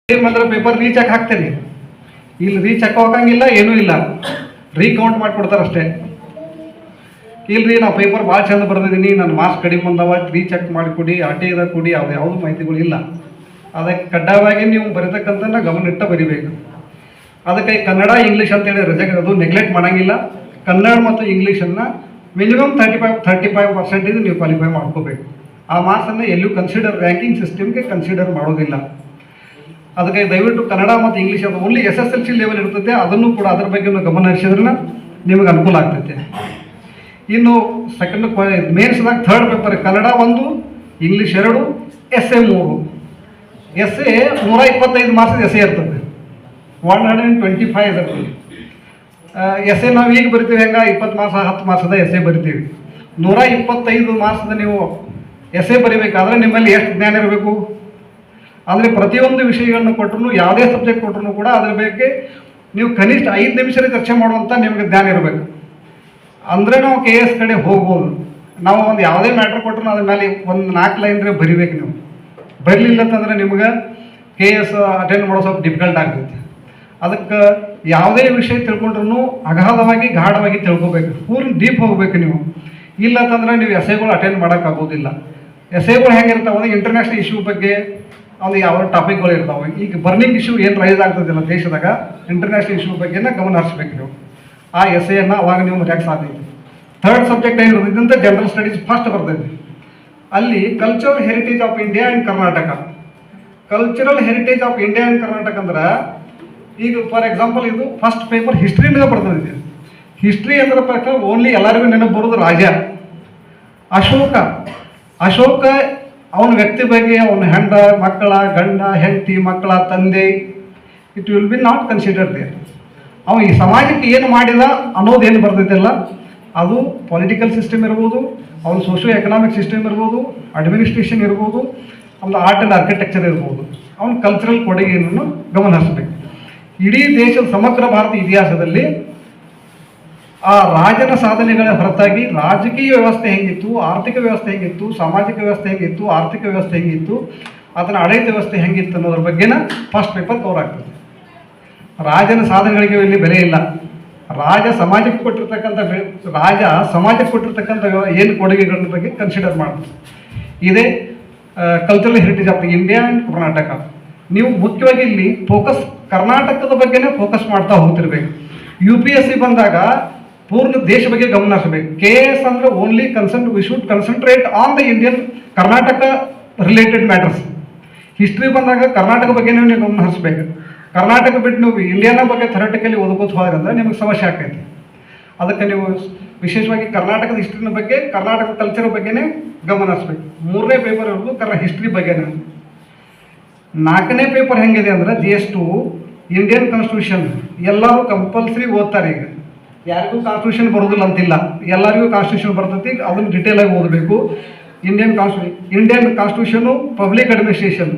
ಮಾತ್ರ paper recheck ಹಾಕ್ತೇನೆ, ಇಲ್ಲಿ ರೀಚೆಕ್ ಹೋಗಂಗಿಲ್ಲ, ಏನೂ ಇಲ್ಲ, ರೀಕೌಂಟ್ ಮಾಡಿಕೊಡ್ತಾರೆ ಅಷ್ಟೇ. ಇಲ್ರಿ ನಾವು ಪೇಪರ್ ಭಾಳ ಚಂದ ಬರ್ದಿದ್ದೀನಿ, ನನ್ನ ಮಾರ್ಕ್ಸ್ ಕಡಿಮೆ ಬಂದವ, ರೀಚೆಕ್ ಮಾಡಿಕೊಡಿ, ಆಟೆದ ಕೊಡಿ, ಯಾವುದು ಮಾಹಿತಿಗಳು ಇಲ್ಲ. ಅದಕ್ಕೆ ಕಡ್ಡಾಯವಾಗಿ ನೀವು ಬರೀತಕ್ಕಂಥ ಗಮನಿಟ್ಟ ಬರಿಬೇಕು. ಅದಕ್ಕೆ ಕನ್ನಡ ಇಂಗ್ಲೀಷ್ ಅಂತೇಳಿ ರಿಜೆಕ್ಟ್ ಅದು ನೆಗ್ಲೆಕ್ಟ್ ಮಾಡೋಂಗಿಲ್ಲ. ಕನ್ನಡ ಮತ್ತು ಇಂಗ್ಲೀಷನ್ನು ಮಿನಿಮಮ್ 35% ನೀವು ಕ್ವಾಲಿಫೈ ಮಾಡ್ಕೋಬೇಕು. ಆ ಮಾರ್ಕ್ಸನ್ನು ಎಲ್ಲೂ ಕನ್ಸಿಡರ್ ರ್ಯಾಂಕಿಂಗ್ ಸಿಸ್ಟಮ್ಗೆ ಕನ್ಸಿಡರ್ ಮಾಡೋದಿಲ್ಲ. ಅದಕ್ಕೆ ದಯವಿಟ್ಟು ಕನ್ನಡ ಮತ್ತು ಇಂಗ್ಲೀಷ್ ಅದು ಓನ್ಲಿ SSLC ಲೆವೆಲ್ ಇರ್ತೈತೆ, ಅದನ್ನು ಕೂಡ ಅದ್ರ ಬಗ್ಗೆ ಗಮನ ಹರಿಸಿದ್ರೆ ನಿಮಗೆ ಅನುಕೂಲ ಆಗ್ತೈತೆ. ಇನ್ನು ಸೆಕೆಂಡ್ ಮೇನ್ಸ್ದಾಗ third paper Kannada 1, English 2, essay 3. essay 125 marks essay ಇರ್ತದೆ, 125 ಇರ್ತದೆ. essay ನಾವು ಈಗ ಬರಿತೀವಿ ಹೆಂಗೆ 20 ಮಾರ್ಕ್ಸ್ 10 ಮಾರ್ಕ್ಸದ essay ಬರಿತೀವಿ. 125 ಮಾರ್ಕ್ಸದ ನೀವು essay ಬರಿಬೇಕಾದ್ರೆ ನಿಮ್ಮಲ್ಲಿ ಎಷ್ಟು ಜ್ಞಾನ ಇರಬೇಕು ಅಂದರೆ ಪ್ರತಿಯೊಂದು ವಿಷಯಗಳನ್ನು ಕೊಟ್ಟರು, ಯಾವುದೇ ಸಬ್ಜೆಕ್ಟ್ ಕೊಟ್ಟರು ಕೂಡ ಅದ್ರ ಬಗ್ಗೆ ನೀವು ಕನಿಷ್ಠ 5 ನಿಮಿಷ ಚರ್ಚೆ ಮಾಡುವಂಥ ನಿಮಗೆ ಜ್ಞಾನ ಇರಬೇಕು. ಅಂದರೆ ನಾವು KS ಕಡೆ ಹೋಗ್ಬೋದು. ನಾವು ಒಂದು ಯಾವುದೇ ಮ್ಯಾಟ್ರ್ ಕೊಟ್ಟರು ಅದ್ರ ಮೇಲೆ ಒಂದು 4 ಲೈನ್ ಬರಿಬೇಕು. ನೀವು ಬರಲಿಲ್ಲ ಅಂತಂದರೆ ನಿಮ್ಗೆ KS ಅಟೆಂಡ್ ಮಾಡೋ ಸ್ವಲ್ಪ ಡಿಫಿಕಲ್ಟ್ ಆಗ್ತೈತಿ. ಅದಕ್ಕೆ ಯಾವುದೇ ವಿಷಯ ತಿಳ್ಕೊಂಡ್ರೂ ಅಗಾಧವಾಗಿ ಗಾಢವಾಗಿ ತಿಳ್ಕೊಬೇಕು, ಪೂರ್ಣ ಡೀಪ್ ಹೋಗ್ಬೇಕು ನೀವು. ಇಲ್ಲ ಅಂತಂದ್ರೆ ನೀವು ಎಸ್ಸೆಗಳು ಅಟೆಂಡ್ ಮಾಡೋಕ್ಕಾಗೋದಿಲ್ಲ. ಎಸ್ಸೆಗಳು ಹೆಂಗಿರ್ತಾವೆ ಅಂದರೆ ಇಂಟರ್ನ್ಯಾಷನಲ್ ಇಶ್ಯೂ ಬಗ್ಗೆ ಒಂದು ಯಾವ ಟಾಪಿಕ್ಗಳು ಇರ್ತಾವೆ. ಈಗ ಬರ್ನಿಂಗ್ ಇಶ್ಯೂ ಏನು ರೈಸ್ ಆಗ್ತದಿಲ್ಲ ದೇಶದಾಗ, ಇಂಟರ್ನ್ಯಾಷನಲ್ ಇಶ್ಯೂ ಬಗ್ಗೆನ ಗಮನ ಹರಿಸ್ಬೇಕು ನೀವು. ಆ ಎಸ್ಸೆಯನ್ನು ಅವಾಗ ನೀವು ಮರ್ಯಾಕೆ ಸಾಧ್ಯ ಇದೆ. ಥರ್ಡ್ ಸಬ್ಜೆಕ್ಟ್ ಏನಿರೋದಂತ ಜನರಲ್ ಸ್ಟಡೀಸ್ ಫಸ್ಟ್ ಬರ್ತೈತೆ. ಅಲ್ಲಿ cultural heritage of India and Karnataka. Cultural heritage of India and Karnataka ಅಂದ್ರೆ ಈಗ ಫಾರ್ ಎಕ್ಸಾಂಪಲ್ ಇದು ಫಸ್ಟ್ ಪೇಪರ್ ಹಿಸ್ಟ್ರಿನಾಗ ಬರ್ತದೆ. ಹಿಸ್ಟ್ರಿ ಅಂದ್ರೆ ಪ್ರಕಾರ ಓನ್ಲಿ ಎಲ್ಲರಿಗೂ ನೆನಪು ಬರೋದು ರಾಜ ಅಶೋಕ ಅವನ ವ್ಯಕ್ತಿ ಬಗ್ಗೆ, ಅವನ ಹೆಂಡ ಮಕ್ಕಳ ಗಂಡ ಹೆಂಡತಿ ಮಕ್ಕಳ ತಂದೆ, it will be not considered there. ಅವ ಈ ಸಮಾಜಕ್ಕೆ ಏನು ಮಾಡಿದ ಅನ್ನೋದೇನು ಬರ್ತೈತಲ್ಲ, ಅದು ಪೊಲಿಟಿಕಲ್ ಸಿಸ್ಟಮ್ ಇರ್ಬೋದು, ಅವನ ಸೋಷಿಯೋ ಎಕನಾಮಿಕ್ ಸಿಸ್ಟಮ್ ಇರ್ಬೋದು, ಅಡ್ಮಿನಿಸ್ಟ್ರೇಷನ್ ಇರ್ಬೋದು, ಅವನ ಆರ್ಟ್ ಆ್ಯಂಡ್ ಆರ್ಕಿಟೆಕ್ಚರ್ ಇರ್ಬೋದು, ಅವನ ಕಲ್ಚರಲ್ ಕೊಡುಗೆಯನ್ನು ಗಮನ ಹರಿಸ್ಬೇಕು. ಇಡೀ ದೇಶದ ಸಮಗ್ರ ಭಾರತ ಇತಿಹಾಸದಲ್ಲಿ ಆ ರಾಜನ ಸಾಧನೆಗಳ ಹೊರತಾಗಿ ರಾಜಕೀಯ ವ್ಯವಸ್ಥೆ ಹೆಂಗಿತ್ತು, ಆರ್ಥಿಕ ವ್ಯವಸ್ಥೆ ಹೆಂಗಿತ್ತು, ಸಾಮಾಜಿಕ ವ್ಯವಸ್ಥೆ ಹೆಂಗಿತ್ತು, ಆರ್ಥಿಕ ವ್ಯವಸ್ಥೆ ಹೆಂಗಿತ್ತು, ಅದನ್ನ ಆಡಳಿತ ವ್ಯವಸ್ಥೆ ಹೆಂಗಿತ್ತು ಅನ್ನೋದ್ರ ಬಗ್ಗೆನ ಫಸ್ಟ್ ಪೇಪರ್ ಕವರ್ ಆಗ್ತದೆ. ರಾಜನ ಸಾಧನೆಗಳಿಗೆ ಇಲ್ಲಿ ಬೆಲೆ ಇಲ್ಲ. ರಾಜ ಸಮಾಜಕ್ಕೆ ಕೊಟ್ಟಿರ್ತಕ್ಕಂಥ ಏನು ಕೊಡುಗೆಗಳ ಬಗ್ಗೆ ಕನ್ಸಿಡರ್ ಮಾಡ್ತಾರೆ. ಇದೇ cultural heritage of India and Karnataka. ನೀವು ಮುಖ್ಯವಾಗಿ ಇಲ್ಲಿ ಫೋಕಸ್ ಕರ್ನಾಟಕದ ಬಗ್ಗೆನೇ ಫೋಕಸ್ ಮಾಡ್ತಾ ಹೋಗ್ತಿರ್ಬೇಕು. UPSC ಬಂದಾಗ ಪೂರ್ಣ ದೇಶ ಬಗ್ಗೆ ಗಮನ ಹರಿಸಬೇಕು. KS ಅಂದ್ರೆ only we should concentrate on the Indian Karnataka related matters. History ಬಂದಾಗ ಕರ್ನಾಟಕ ಬಗ್ಗೆನೇ ನೀವು ಗಮನ ಹರಿಸ್ಬೇಕು. ಕರ್ನಾಟಕ ಬಿಟ್ಟು ನೀವು ಇಂಡಿಯಾನ ಬಗ್ಗೆ ಥೆರಟಿಕಲಿ ಓದ್ಕೋತ ಹೋದ್ರೆ ನಿಮಗೆ ಸಮಸ್ಯೆ ಆಗ್ತೈತಿ. ಅದಕ್ಕೆ ನೀವು ವಿಶೇಷವಾಗಿ ಕರ್ನಾಟಕದ ಹಿಸ್ಟ್ರಿನ ಬಗ್ಗೆ, ಕರ್ನಾಟಕ ಕಲ್ಚರ್ ಬಗ್ಗೆನೇ ಗಮನ ಹರಿಸ್ಬೇಕು. 3ನೇ ಪೇಪರ್ ಇರೋದು ಹಿಸ್ಟ್ರಿ ಬಗ್ಗೆನೇ. 4ನೇ ಪೇಪರ್ ಹೆಂಗಿದೆ ಅಂದ್ರೆ GS2 ಇಂಡಿಯನ್ ಕಾನ್ಸ್ಟಿಟ್ಯೂಷನ್. ಎಲ್ಲರೂ ಕಂಪಲ್ಸರಿ ಓದ್ತಾರೆ. ಈಗ ಯಾರಿಗೂ ಕಾನ್ಸ್ಟಿಟ್ಯೂಷನ್ ಬರೋದಿಲ್ಲ ಅಂತಿಲ್ಲ, ಎಲ್ಲರಿಗೂ ಕಾನ್ಸ್ಟಿಟ್ಯೂಷನ್ ಬರ್ತೈತಿ. ಅದನ್ನು ಡಿಟೇಲ್ ಆಗಿ ಓದಬೇಕು. Indian constitution public administration.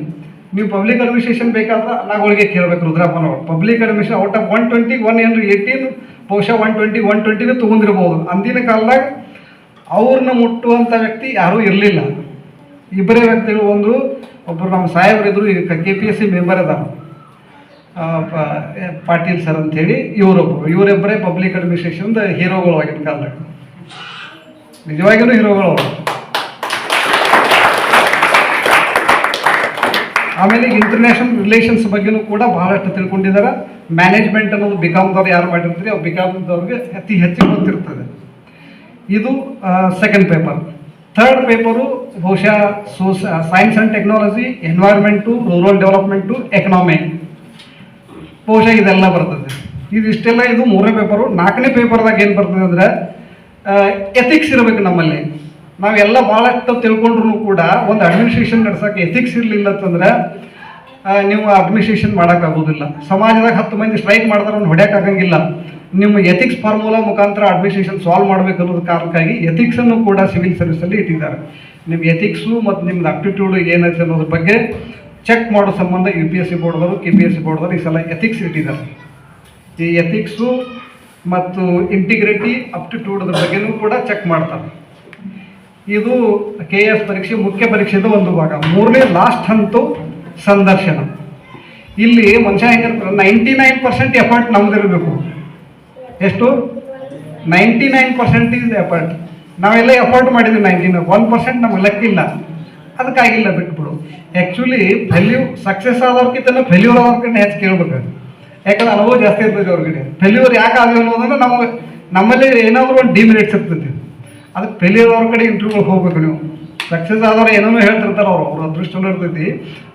ನೀವು ಪಬ್ಲಿಕ್ ಅಡ್ಮಿನಿಸ್ಟ್ರೇಷನ್ ಬೇಕಾದ್ರೆ ನಾವುಗಳಿಗೆ ಕೇಳಬೇಕು ರುದ್ರಪ್ಪನವ್ರು. ಪಬ್ಲಿಕ್ ಅಡ್ಮಿನಿಸ್ಟ್ರೇಷನ್ ಔಟ್ ಆಫ್ 120 118 ಬಹುಶಃ 120 ತೊಗೊಂಡಿರ್ಬೋದು. ಅಂದಿನ ಕಾಲದಾಗ ಅವ್ರನ್ನ ಮುಟ್ಟುವಂಥ ವ್ಯಕ್ತಿ ಯಾರೂ ಇರಲಿಲ್ಲ. ಇಬ್ಬರೇ ವ್ಯಕ್ತಿಗಳು, ಒಬ್ಬರು ನಮ್ಮ ಸಾಹೇಬರಿದ್ರು, ಈಗ KPSC ಮೆಂಬರ್ ಅದಾರ, ಪಾಟೀಲ್ ಸರ್ ಅಂತೇಳಿ. ಇವರಿಬ್ಬರೇ ಪಬ್ಲಿಕ್ ಅಡ್ಮಿನಿಸ್ಟ್ರೇಷನ್ದ ಹೀರೋಗಳು ಆಗಿನ ಕಾಲದಾಗ, ನಿಜವಾಗಿಯೂ ಹೀರೋಗಳು ಅವರು. ಆಮೇಲೆ ಇಂಟರ್ನ್ಯಾಷನಲ್ ರಿಲೇಷನ್ಸ್ ಬಗ್ಗೆನೂ ಕೂಡ ಬಹಳಷ್ಟು ತಿಳ್ಕೊಂಡಿದ್ದಾರೆ. ಮ್ಯಾನೇಜ್ಮೆಂಟ್ ಅನ್ನೋದು ಬಿಕಾಮ್ದವ್ರು ಯಾರು ಮಾಡಿರ್ತೀರಿ ಅವ್ರು ಬಿಕಾಮ್ದವ್ರಿಗೆ ಅತಿ ಹೆಚ್ಚು ಗೊತ್ತಿರ್ತದೆ. ಇದು ಸೆಕೆಂಡ್ ಪೇಪರ್. ಥರ್ಡ್ ಪೇಪರು ಬಹುಶಃ science and technology, environment, rural development, economy, ಬಹುಶಃ ಇದೆಲ್ಲ ಬರ್ತದೆ. ಇದಿಷ್ಟೆಲ್ಲ ಇದು 3ನೇ ಪೇಪರು. 4ನೇ ಪೇಪರ್ದಾಗ ಏನು ಬರ್ತದೆ ಅಂದರೆ ಎಥಿಕ್ಸ್ ಇರಬೇಕು ನಮ್ಮಲ್ಲಿ. ನಾವೆಲ್ಲ ಭಾಳಷ್ಟು ತಿಳ್ಕೊಂಡ್ರು ಕೂಡ ಒಂದು ಅಡ್ಮಿನಿಸ್ಟ್ರೇಷನ್ ನಡ್ಸೋಕೆ ಎಥಿಕ್ಸ್ ಇರಲಿಲ್ಲ ಅಂತಂದ್ರೆ ನೀವು ಅಡ್ಮಿನಿಸ್ಟ್ರೇಷನ್ ಮಾಡೋಕ್ಕಾಗೋದಿಲ್ಲ. ಸಮಾಜದಾಗ 10 ಮಂದಿ ಸ್ಟ್ರೈಕ್ ಮಾಡಿದ್ರೆ ಅವ್ನು ಹೊಡ್ಯೋಕ್ಕಾಗಂಗಿಲ್ಲ. ನಿಮ್ಮ ಎಥಿಕ್ಸ್ ಫಾರ್ಮುಲಾ ಮುಖಾಂತರ ಅಡ್ಮಿನಿಸ್ಟ್ರೇಷನ್ ಸಾಲ್ವ್ ಮಾಡಬೇಕು ಅನ್ನೋದು ಕಾರಣಕ್ಕಾಗಿ ಎಥಿಕ್ಸನ್ನು ಕೂಡ ಸಿವಿಲ್ ಸರ್ವಿಸಲ್ಲಿ ಇಟ್ಟಿದ್ದಾರೆ. ನಿಮ್ಮ ಎಥಿಕ್ಸು ಮತ್ತು ನಿಮ್ದು ಅಪ್ಟಿಟ್ಯೂಡು ಏನೈತೆ ಅನ್ನೋದ್ರ ಬಗ್ಗೆ ಚೆಕ್ ಮಾಡೋ ಸಂಬಂಧ UPSC ಬೋರ್ಡ್ದವರು, KPSC ಬೋರ್ಡ್ದವರು ಈ ಸಲ ಎಥಿಕ್ಸ್ ಇಟ್ಟಿದ್ದಾರೆ. ಈ ಎಥಿಕ್ಸು ಮತ್ತು ಇಂಟಿಗ್ರಿಟಿ, ಅಪ್ಟಿಟ್ಯೂಡ್ ಬಗ್ಗೆನೂ ಕೂಡ ಚೆಕ್ ಮಾಡ್ತಾರೆ. ಇದು KS ಪರೀಕ್ಷೆ ಮುಖ್ಯ ಪರೀಕ್ಷೆದು ಒಂದು ಭಾಗ. 3ನೇ ಲಾಸ್ಟ್ ಹಂತು ಸಂದರ್ಶನ. ಇಲ್ಲಿ ಮನುಷ್ಯ ಹೆಂಗಿರ್ತಾರೆ 99% ಎಫರ್ಟ್ ನಮ್ದಿರಬೇಕು. ಎಷ್ಟು? 99% ಈಸ್ ಎಫರ್ಟ್. ನಾವೆಲ್ಲ ಎಫರ್ಟ್ ಮಾಡಿದ್ವಿ 1% ನಮ್ಗೆ ಲೆಕ್ಕಿಲ್ಲ, ಅದಕ್ಕಾಗಿಲ್ಲ ಬಿಟ್ಬಿಡು. ಆ್ಯಕ್ಚುಲಿ ಸಕ್ಸಸ್ ಆದವ್ರಿಗಿಂತ ಫೇಲ್ಯೂರ್ ಆದವ್ರಿಗಿಂತ ಹೆಚ್ಚು ಕೇಳ್ಬೇಕು. ಯಾಕಂದ್ರೆ ಅನುಭವ ಜಾಸ್ತಿ ಇರ್ತದೆ ಅವ್ರಿಗೆ. ಫೇಲ್ಯೂರ್ ಯಾಕೆ ಆದ್ವಿ ಅನ್ನೋದನ್ನು ನಮ್ಮಲ್ಲಿ ಏನಾದರೂ ಒಂದು ಡಿಮೆರಿಟ್ಸ್ ಇರ್ತೈತಿ. ಅದಕ್ಕೆ ಫೇಲ್ಯೂರ್ ಅವ್ರ ಕಡೆ ಇಂಟರ್ವ್ಯೂಗೆ ಹೋಗ್ಬೇಕು ನೀವು. ಸಕ್ಸಸ್ ಆದವ್ರು ಏನೋ ಹೇಳ್ತಿರ್ತಾರೆ ಅವ್ರ ಅದೃಷ್ಟ ಇರ್ತೈತಿ.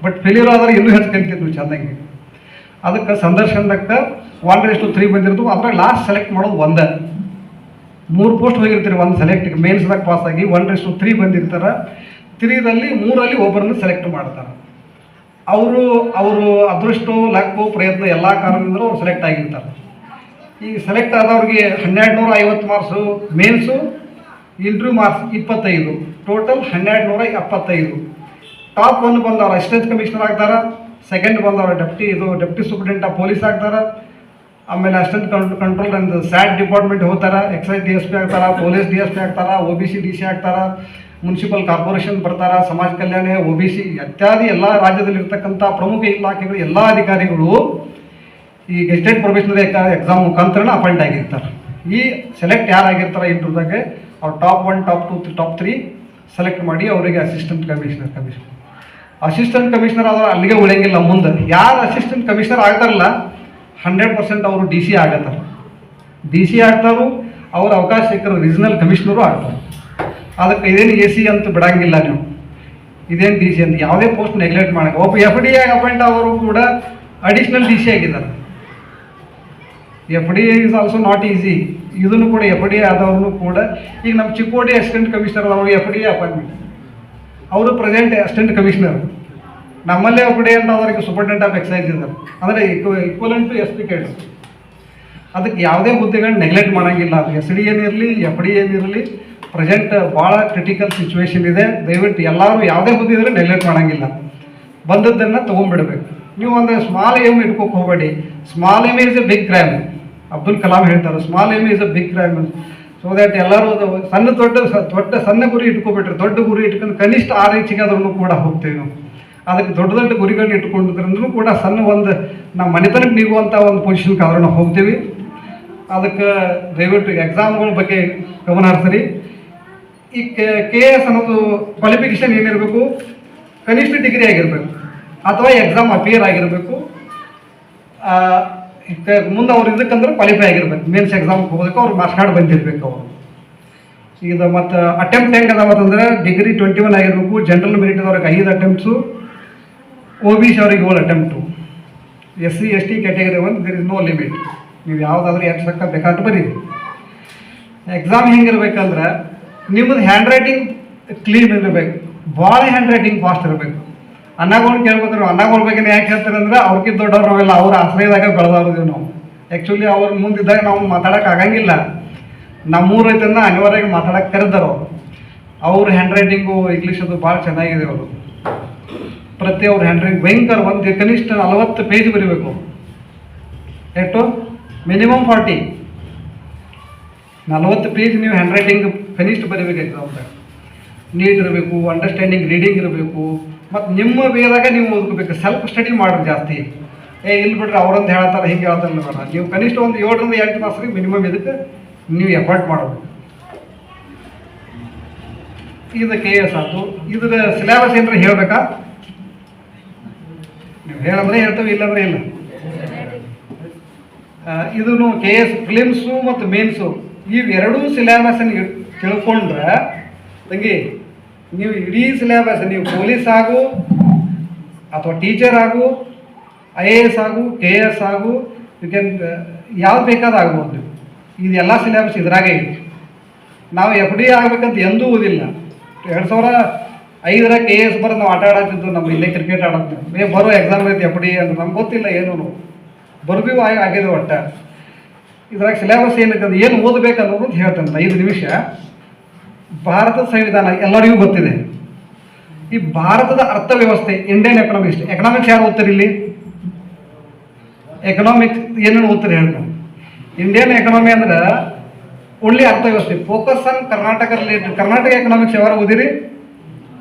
ಬಟ್ ಫೇಲ್ಯೂರ್ ಆದ್ರೆ ಇನ್ನೂ ಹೆಚ್ಚು ಕಲಿತಿದ್ವಿ ಚೆನ್ನಾಗಿ. ಅದಕ್ಕೆ ಸಂದರ್ಶನಕ್ಕೆ 1:3 ಬಂದಿರ್ತು. ಅದ್ರಾಗ ಲಾಸ್ಟ್ ಸೆಲೆಕ್ಟ್ ಮಾಡೋದು 1. 3 ಪೋಸ್ಟ್ ಹೋಗಿರ್ತೀರಿ, 1 ಸೆಲೆಕ್ಟ್ ಮೇನ್ಸ್ದಾಗ ಪಾಸ್ ಆಗಿ 1:3 ಬಂದಿರ್ತಾರೆ. 3ರಲ್ಲಿ 3ರಲ್ಲಿ ಒಬ್ಬರನ್ನು ಸೆಲೆಕ್ಟ್ ಮಾಡ್ತಾರೆ. ಅವರು ಅದೃಷ್ಟ, ಲಕ್ಕು, ಪ್ರಯತ್ನ ಎಲ್ಲ ಕಾರಣದಿಂದಲೂ ಅವ್ರು ಸೆಲೆಕ್ಟ್ ಆಗಿರ್ತಾರೆ. ಈಗ ಸೆಲೆಕ್ಟ್ ಆದವ್ರಿಗೆ 1250 marks, mains interview marks 25, total 1275. Top 1 ಬಂದವ್ರು ಅಸಿಸ್ಟೆಂಟ್ ಕಮಿಷನರ್ ಆಗ್ತಾರೆ. ಸೆಕೆಂಡ್ ಬಂದವ್ರು ಡೆಪ್ಟಿ ಸೂಪ್ರಿಡೆಂಟ್ ಆಫ್ ಪೊಲೀಸ್ ಆಗ್ತಾರೆ. ಆಮೇಲೆ assistant control and sat department ಹೋಗ್ತಾರೆ. ಎಕ್ಸೈಸ್ DSP ಆಗ್ತಾರೆ, ಪೊಲೀಸ್ DSP ಆಗ್ತಾರೆ, OBC DC ಆಗ್ತಾರೆ, ಮುನ್ಸಿಪಲ್ ಕಾರ್ಪೊರೇಷನ್ ಬರ್ತಾರೆ, ಸಮಾಜ ಕಲ್ಯಾಣ, OBC ಇತ್ಯಾದಿ ಎಲ್ಲ ರಾಜ್ಯದಲ್ಲಿ ಇರ್ತಕ್ಕಂಥ ಪ್ರಮುಖ ಇಲಾಖೆಗಳು ಎಲ್ಲ ಅಧಿಕಾರಿಗಳು ಈ ಗೆಜೆಟೆಡ್ ಪ್ರೊಬೇಷನರಿ ಎಕ್ಸಾಮ್ ಮುಖಾಂತರ ಅಪಾಯಿಂಟ್ ಆಗಿರ್ತಾರೆ. ಈ ಸೆಲೆಕ್ಟ್ ಯಾರಾಗಿರ್ತಾರೆ ಇಂಟರ್ವ್ಯೂದಾಗೆ ಅವ್ರು ಟಾಪ್ 1, ಟಾಪ್ 2, ಟಾಪ್ 3 ಸೆಲೆಕ್ಟ್ ಮಾಡಿ ಅವರಿಗೆ ಅಸಿಸ್ಟೆಂಟ್ ಕಮಿಷನರ್ ಆದ್ರೆ ಅಲ್ಲಿಗೆ ಉಳಿಯಂಗಿಲ್ಲ. ಮುಂದೆ ಯಾರು ಅಸಿಸ್ಟೆಂಟ್ ಕಮಿಷನರ್ ಆಗ್ತಾರಲ್ಲ 100% ಅವರು DC ಆಗತ್ತಾರೆ. DC ಆಗ್ತಾರು. ಅವ್ರ ಅವಕಾಶ ಸಿಕ್ಕರು ರೀಜನಲ್ ಕಮಿಷನರು ಆಗ್ತಾರೆ. ಅದಕ್ಕೆ ಇದೇನು AC ಅಂತ ಬಿಡಂಗಿಲ್ಲ ನೀವು. ಇದೇನು DC ಅಂತ ಯಾವುದೇ ಪೋಸ್ಟ್ ನೆಗ್ಲೆಕ್ಟ್ ಮಾಡಕ್ಕೆ. ಒಬ್ಬ FDA ಅಪಾಯಿಂಟ್ ಅವರು ಕೂಡ ಅಡಿಷ್ನಲ್ DC ಆಗಿದ್ದಾರೆ. FDA is also not easy. ಇದನ್ನು ಕೂಡ FDA ಆದವ್ರನ್ನು ಕೂಡ ಈಗ ನಮ್ಮ ಚಿಕ್ಕೋಡಿ ಅಸಿಸ್ಟೆಂಟ್ ಕಮಿಷನರ್ ಅವರು FDA ಅಪಾಯಿಂಟ್ಮೆಂಟ್, ಅವರು ಪ್ರೆಸೆಂಟ್ ಅಸಿಸ್ಟೆಂಟ್ ಕಮಿಷನರ್. ನಮ್ಮಲ್ಲೇ FDA ಅಂತ ಅವರಿಗೆ ಸೂಪರ್ಡೆಂಟ್ ಆಫ್ ಎಕ್ಸೈಸ್ ಇದ್ದಾರೆ. ಅಂದರೆ ಈಕ್ವಲೆಂಟ್ ಟು SP ಕೇಳ್ಸ್. ಅದಕ್ಕೆ ಯಾವುದೇ ಹುದ್ದೆಗಳನ್ನ ನೆಗ್ಲೆಕ್ಟ್ ಮಾಡೋಂಗಿಲ್ಲ. ಅದು SDA ಏನಿರಲಿ, FDA ಏನಿರಲಿ, ಪ್ರೆಸೆಂಟ್ ಭಾಳ ಕ್ರಿಟಿಕಲ್ ಸಿಚುವೇಶನ್ ಇದೆ. ದಯವಿಟ್ಟು ಎಲ್ಲರೂ ಯಾವುದೇ ಹುದ್ದೆ ಇದ್ರೆ ನೆಗ್ಲೆಕ್ಟ್ ಮಾಡೋಂಗಿಲ್ಲ. ಬಂದದ್ದನ್ನು ತೊಗೊಂಡ್ಬಿಡ್ಬೇಕು. ನೀವು ಒಂದು ಸ್ಮಾಲ್ ಏಮ್ ಇಟ್ಕೋಕೆ ಹೋಗಬೇಡಿ. Small aim is a big crime. Abdul Kalam ಹೇಳ್ತಾರೆ small aim is a big crime. So that ಎಲ್ಲರೂ ಸಣ್ಣ ಗುರಿ ಇಟ್ಕೊಬಿಟ್ರೆ, ದೊಡ್ಡ ಗುರಿ ಇಟ್ಕೊಂಡು ಕನಿಷ್ಠ 6 ಇಂಚಿಗೆ ಆದ್ರೂ ಕೂಡ ಹೋಗ್ತೀವಿ ನಾವು. ಅದಕ್ಕೆ ದೊಡ್ಡ ಗುರಿಗಳನ್ನ ಇಟ್ಕೊಂಡಿದ್ರೂ ಕೂಡ ಸಣ್ಣ ಒಂದು ನಮ್ಮ ಮನೆತನಕ್ಕೆ ನೀಗುವಂಥ ಒಂದು ಪೊಸಿಷನ್ಗೆ ಆದ್ರೂ ನಾವು ಹೋಗ್ತೀವಿ. ಅದಕ್ಕೆ ದಯವಿಟ್ಟು ಎಕ್ಸಾಮ್ಗಳ ಬಗ್ಗೆ ಗಮನ ಹರಿಸ್ರಿ. ಈ KS ಅನ್ನೋದು ಕ್ವಾಲಿಫಿಕೇಷನ್ ಏನಿರಬೇಕು? ಕನಿಷ್ಠ ಡಿಗ್ರಿ ಆಗಿರಬೇಕು ಅಥವಾ ಎಕ್ಸಾಮ್ ಅಪಿಯರ್ ಆಗಿರಬೇಕು. ಮುಂದೆ ಅವ್ರು ಇದಕ್ಕಂದ್ರೆ ಕ್ವಾಲಿಫೈ ಆಗಿರ್ಬೇಕು. ಮೇನ್ಸ್ ಎಕ್ಸಾಮ್ಗೆ ಹೋಗೋದಕ್ಕೆ ಅವ್ರು ಮಾರ್ಕ್ಸ್ ಕಾರ್ಡ್ ಬಂದಿರಬೇಕು. ಅವರು ಈಗ ಮತ್ತು ಅಟೆಂಪ್ಟ್ ಹೆಂಗೆ ಅದಾವತ್ತಂದ್ರೆ ಡಿಗ್ರಿ 21 ಆಗಿರಬೇಕು. ಜನರಲ್ ಮೆರಿಟ್ ಅವ್ರಿಗೆ 5 ಅಟೆಂಪ್ಟ್ಸು, OBC ಅವ್ರಿಗೆ 7 attempt, SC ST category 1 there is no limit. ನೀವು ಯಾವುದಾದ್ರೂ ಎಷ್ಟು ಸಕ್ಕ ಬೇಕಾದ್ರೆ ಬರೀರಿ. ಎಕ್ಸಾಮ್ ಹೆಂಗಿರ್ಬೇಕಂದ್ರೆ ನಿಮ್ಮದು ಹ್ಯಾಂಡ್ ರೈಟಿಂಗ್ ಕ್ಲೀನ್ ಇರಬೇಕು. ಭಾಳ ಹ್ಯಾಂಡ್ ರೈಟಿಂಗ್ ಫಾಸ್ಟ್ ಇರಬೇಕು. ಅನ್ನಗಳು ಕೇಳ್ಬೇಕಾದ್ರೆ ಅನ್ನಗಳ ಬಗ್ಗೆ ಯಾಕೆ ಹೇಳ್ತಾರೆ ಅಂದ್ರೆ ಅವ್ರಿಗಿಂತ ದೊಡ್ಡವ್ರು ನಾವೆಲ್ಲ ಅವ್ರ ಆಶ್ರಯದಾಗ ಬೆಳೆದವ್ರದೀವಿ ನಾವು. ಆ್ಯಕ್ಚುಲಿ ಅವ್ರ ಮುಂದಿದ್ದಾಗ ನಾವು ಮಾತಾಡೋಕೆ ಆಗಂಗಿಲ್ಲ. ನಮ್ಮೂರ ರೈತನ್ನ ಅನಿವಾರ್ಯವಾಗಿ ಮಾತಾಡೋಕೆ ಕರೆದಾರ ಅವ್ರ ಹ್ಯಾಂಡ್ ರೈಟಿಂಗು ಇಂಗ್ಲೀಷ್ ಅದು ಭಾಳ ಚೆನ್ನಾಗಿದೆ. ಅವರು ಅವ್ರ ಹ್ಯಾಂಡ್ ರೈಟಿಂಗ್ ಭಯಂಕರ. ಒಂದು ಕನಿಷ್ಠ 40 ಪೇಜ್ ಬರೀಬೇಕು. ಎಷ್ಟು? ಮಿನಿಮಮ್ 40 ಪೇಜ್ ನೀವು ಹ್ಯಾಂಡ್ ರೈಟಿಂಗ್ ಕನಿಷ್ಠ ಬರೀಬೇಕು. ಎಕ್ಸಾಮ್ದಾಗ ನೀಟ್ ಇರಬೇಕು, ಅಂಡರ್ಸ್ಟ್ಯಾಂಡಿಂಗ್ ರೀಡಿಂಗ್ ಇರಬೇಕು. ಮತ್ತು ನಿಮ್ಮ ವೇದಾಗ ನೀವು ಓದ್ಕೋಬೇಕು. ಸೆಲ್ಫ್ ಸ್ಟಡಿ ಮಾಡ್ರಿ ಜಾಸ್ತಿ. ಇಲ್ಲಿ ಬಿಡ್ರಿ ಅವ್ರಂತ ಹೇಳ್ತಾರೆ ಹಿಂಗೆ ಹೇಳ್ತಾರೆ ಬೇಡ. ನೀವು ಕನಿಷ್ಠ ಒಂದು 7ರಿಂದ 8 ತಾಸರಿಗೆ ಮಿನಿಮಮ್ ಇದಕ್ಕೆ ನೀವು ಎಫರ್ಟ್ ಮಾಡಬೇಕು. ಇದು KS ಆಯ್ತು. ಇದ್ರ ಸಿಲೆಬಸ್ ಏನಾರ ಹೇಳ್ಬೇಕಾ? ನೀವು ಹೇಳಂದ್ರೆ ಹೇಳ್ತೇವೆ, ಇಲ್ಲಾಂದ್ರೆ ಇಲ್ಲ. ಇದನ್ನು KS ಪ್ರಿಲಿಮ್ಸು ಮತ್ತು ಮೇನ್ಸು ಇವೆರಡೂ ಸಿಲೆಬಸ್ಸನ್ನು ತಿಳ್ಕೊಂಡ್ರೆ ತಂಗಿ ನೀವು ಇಡೀ ಸಿಲೆಬಸ್, ನೀವು ಪೊಲೀಸ್ ಆಗು ಅಥವಾ ಟೀಚರ್ ಆಗು, IAS ಆಗು, KS ಆಗು, ಯು ಕ್ಯಾನ್ ಯಾವ್ದು ಬೇಕಾದ ಆಗ್ಬೋದು. ನೀವು ಇದೆಲ್ಲ ಸಿಲೆಬಸ್ ಇದ್ರಾಗೆ ಇದೆ. ನಾವು FDA ಆಗ್ಬೇಕಂತ ಎಂದೂ ಓದಿಲ್ಲ. 2005 KS ಬರೋದು ನಾವು ಆಟ ಆಡತ್ತಿದ್ದು. ನಮ್ಮ ಇಲ್ಲೇ ಕ್ರಿಕೆಟ್ ಆಡತ್ತೀವಿ. ಬರೋ ಎಕ್ಸಾಮ್ ಐತೆ FDA ಅಂದ್ರೆ ನಮ್ಗೆ ಗೊತ್ತಿಲ್ಲ ಏನು. ಬರ್ದೀವಿ ಆಗಿದೆ ಒಟ್ಟ. ಇದ್ರಾಗ ಸಿಲೆಬಸ್ ಏನೈತೆ ಅಂದ್ರೆ ಏನು ಓದಬೇಕು ಅನ್ನೋದು ಹೇಳ್ತೇನೆ. 5 ನಿಮಿಷ. ಭಾರತದ ಸಂವಿಧಾನ ಎಲ್ಲರಿಗೂ ಗೊತ್ತಿದೆ. ಈ ಭಾರತದ ಅರ್ಥವ್ಯವಸ್ಥೆ, ಇಂಡಿಯನ್ ಎಕನಾಮಿಕ್ಸ್ ಯಾರು ಓದ್ತಾರೆ ಇಲ್ಲಿ? ಎಕನಾಮಿಕ್ಸ್ ಏನೇನು ಓದ್ತಾರೆ ಹೇಳ್ತಾರೆ. ಇಂಡಿಯನ್ ಎಕನಾಮಿ ಅಂದ್ರೆ ಓನ್ಲಿ ಅರ್ಥವ್ಯವಸ್ಥೆ. Focus on Karnataka related. Karnataka economics ಯಾರು ಓದಿರಿ?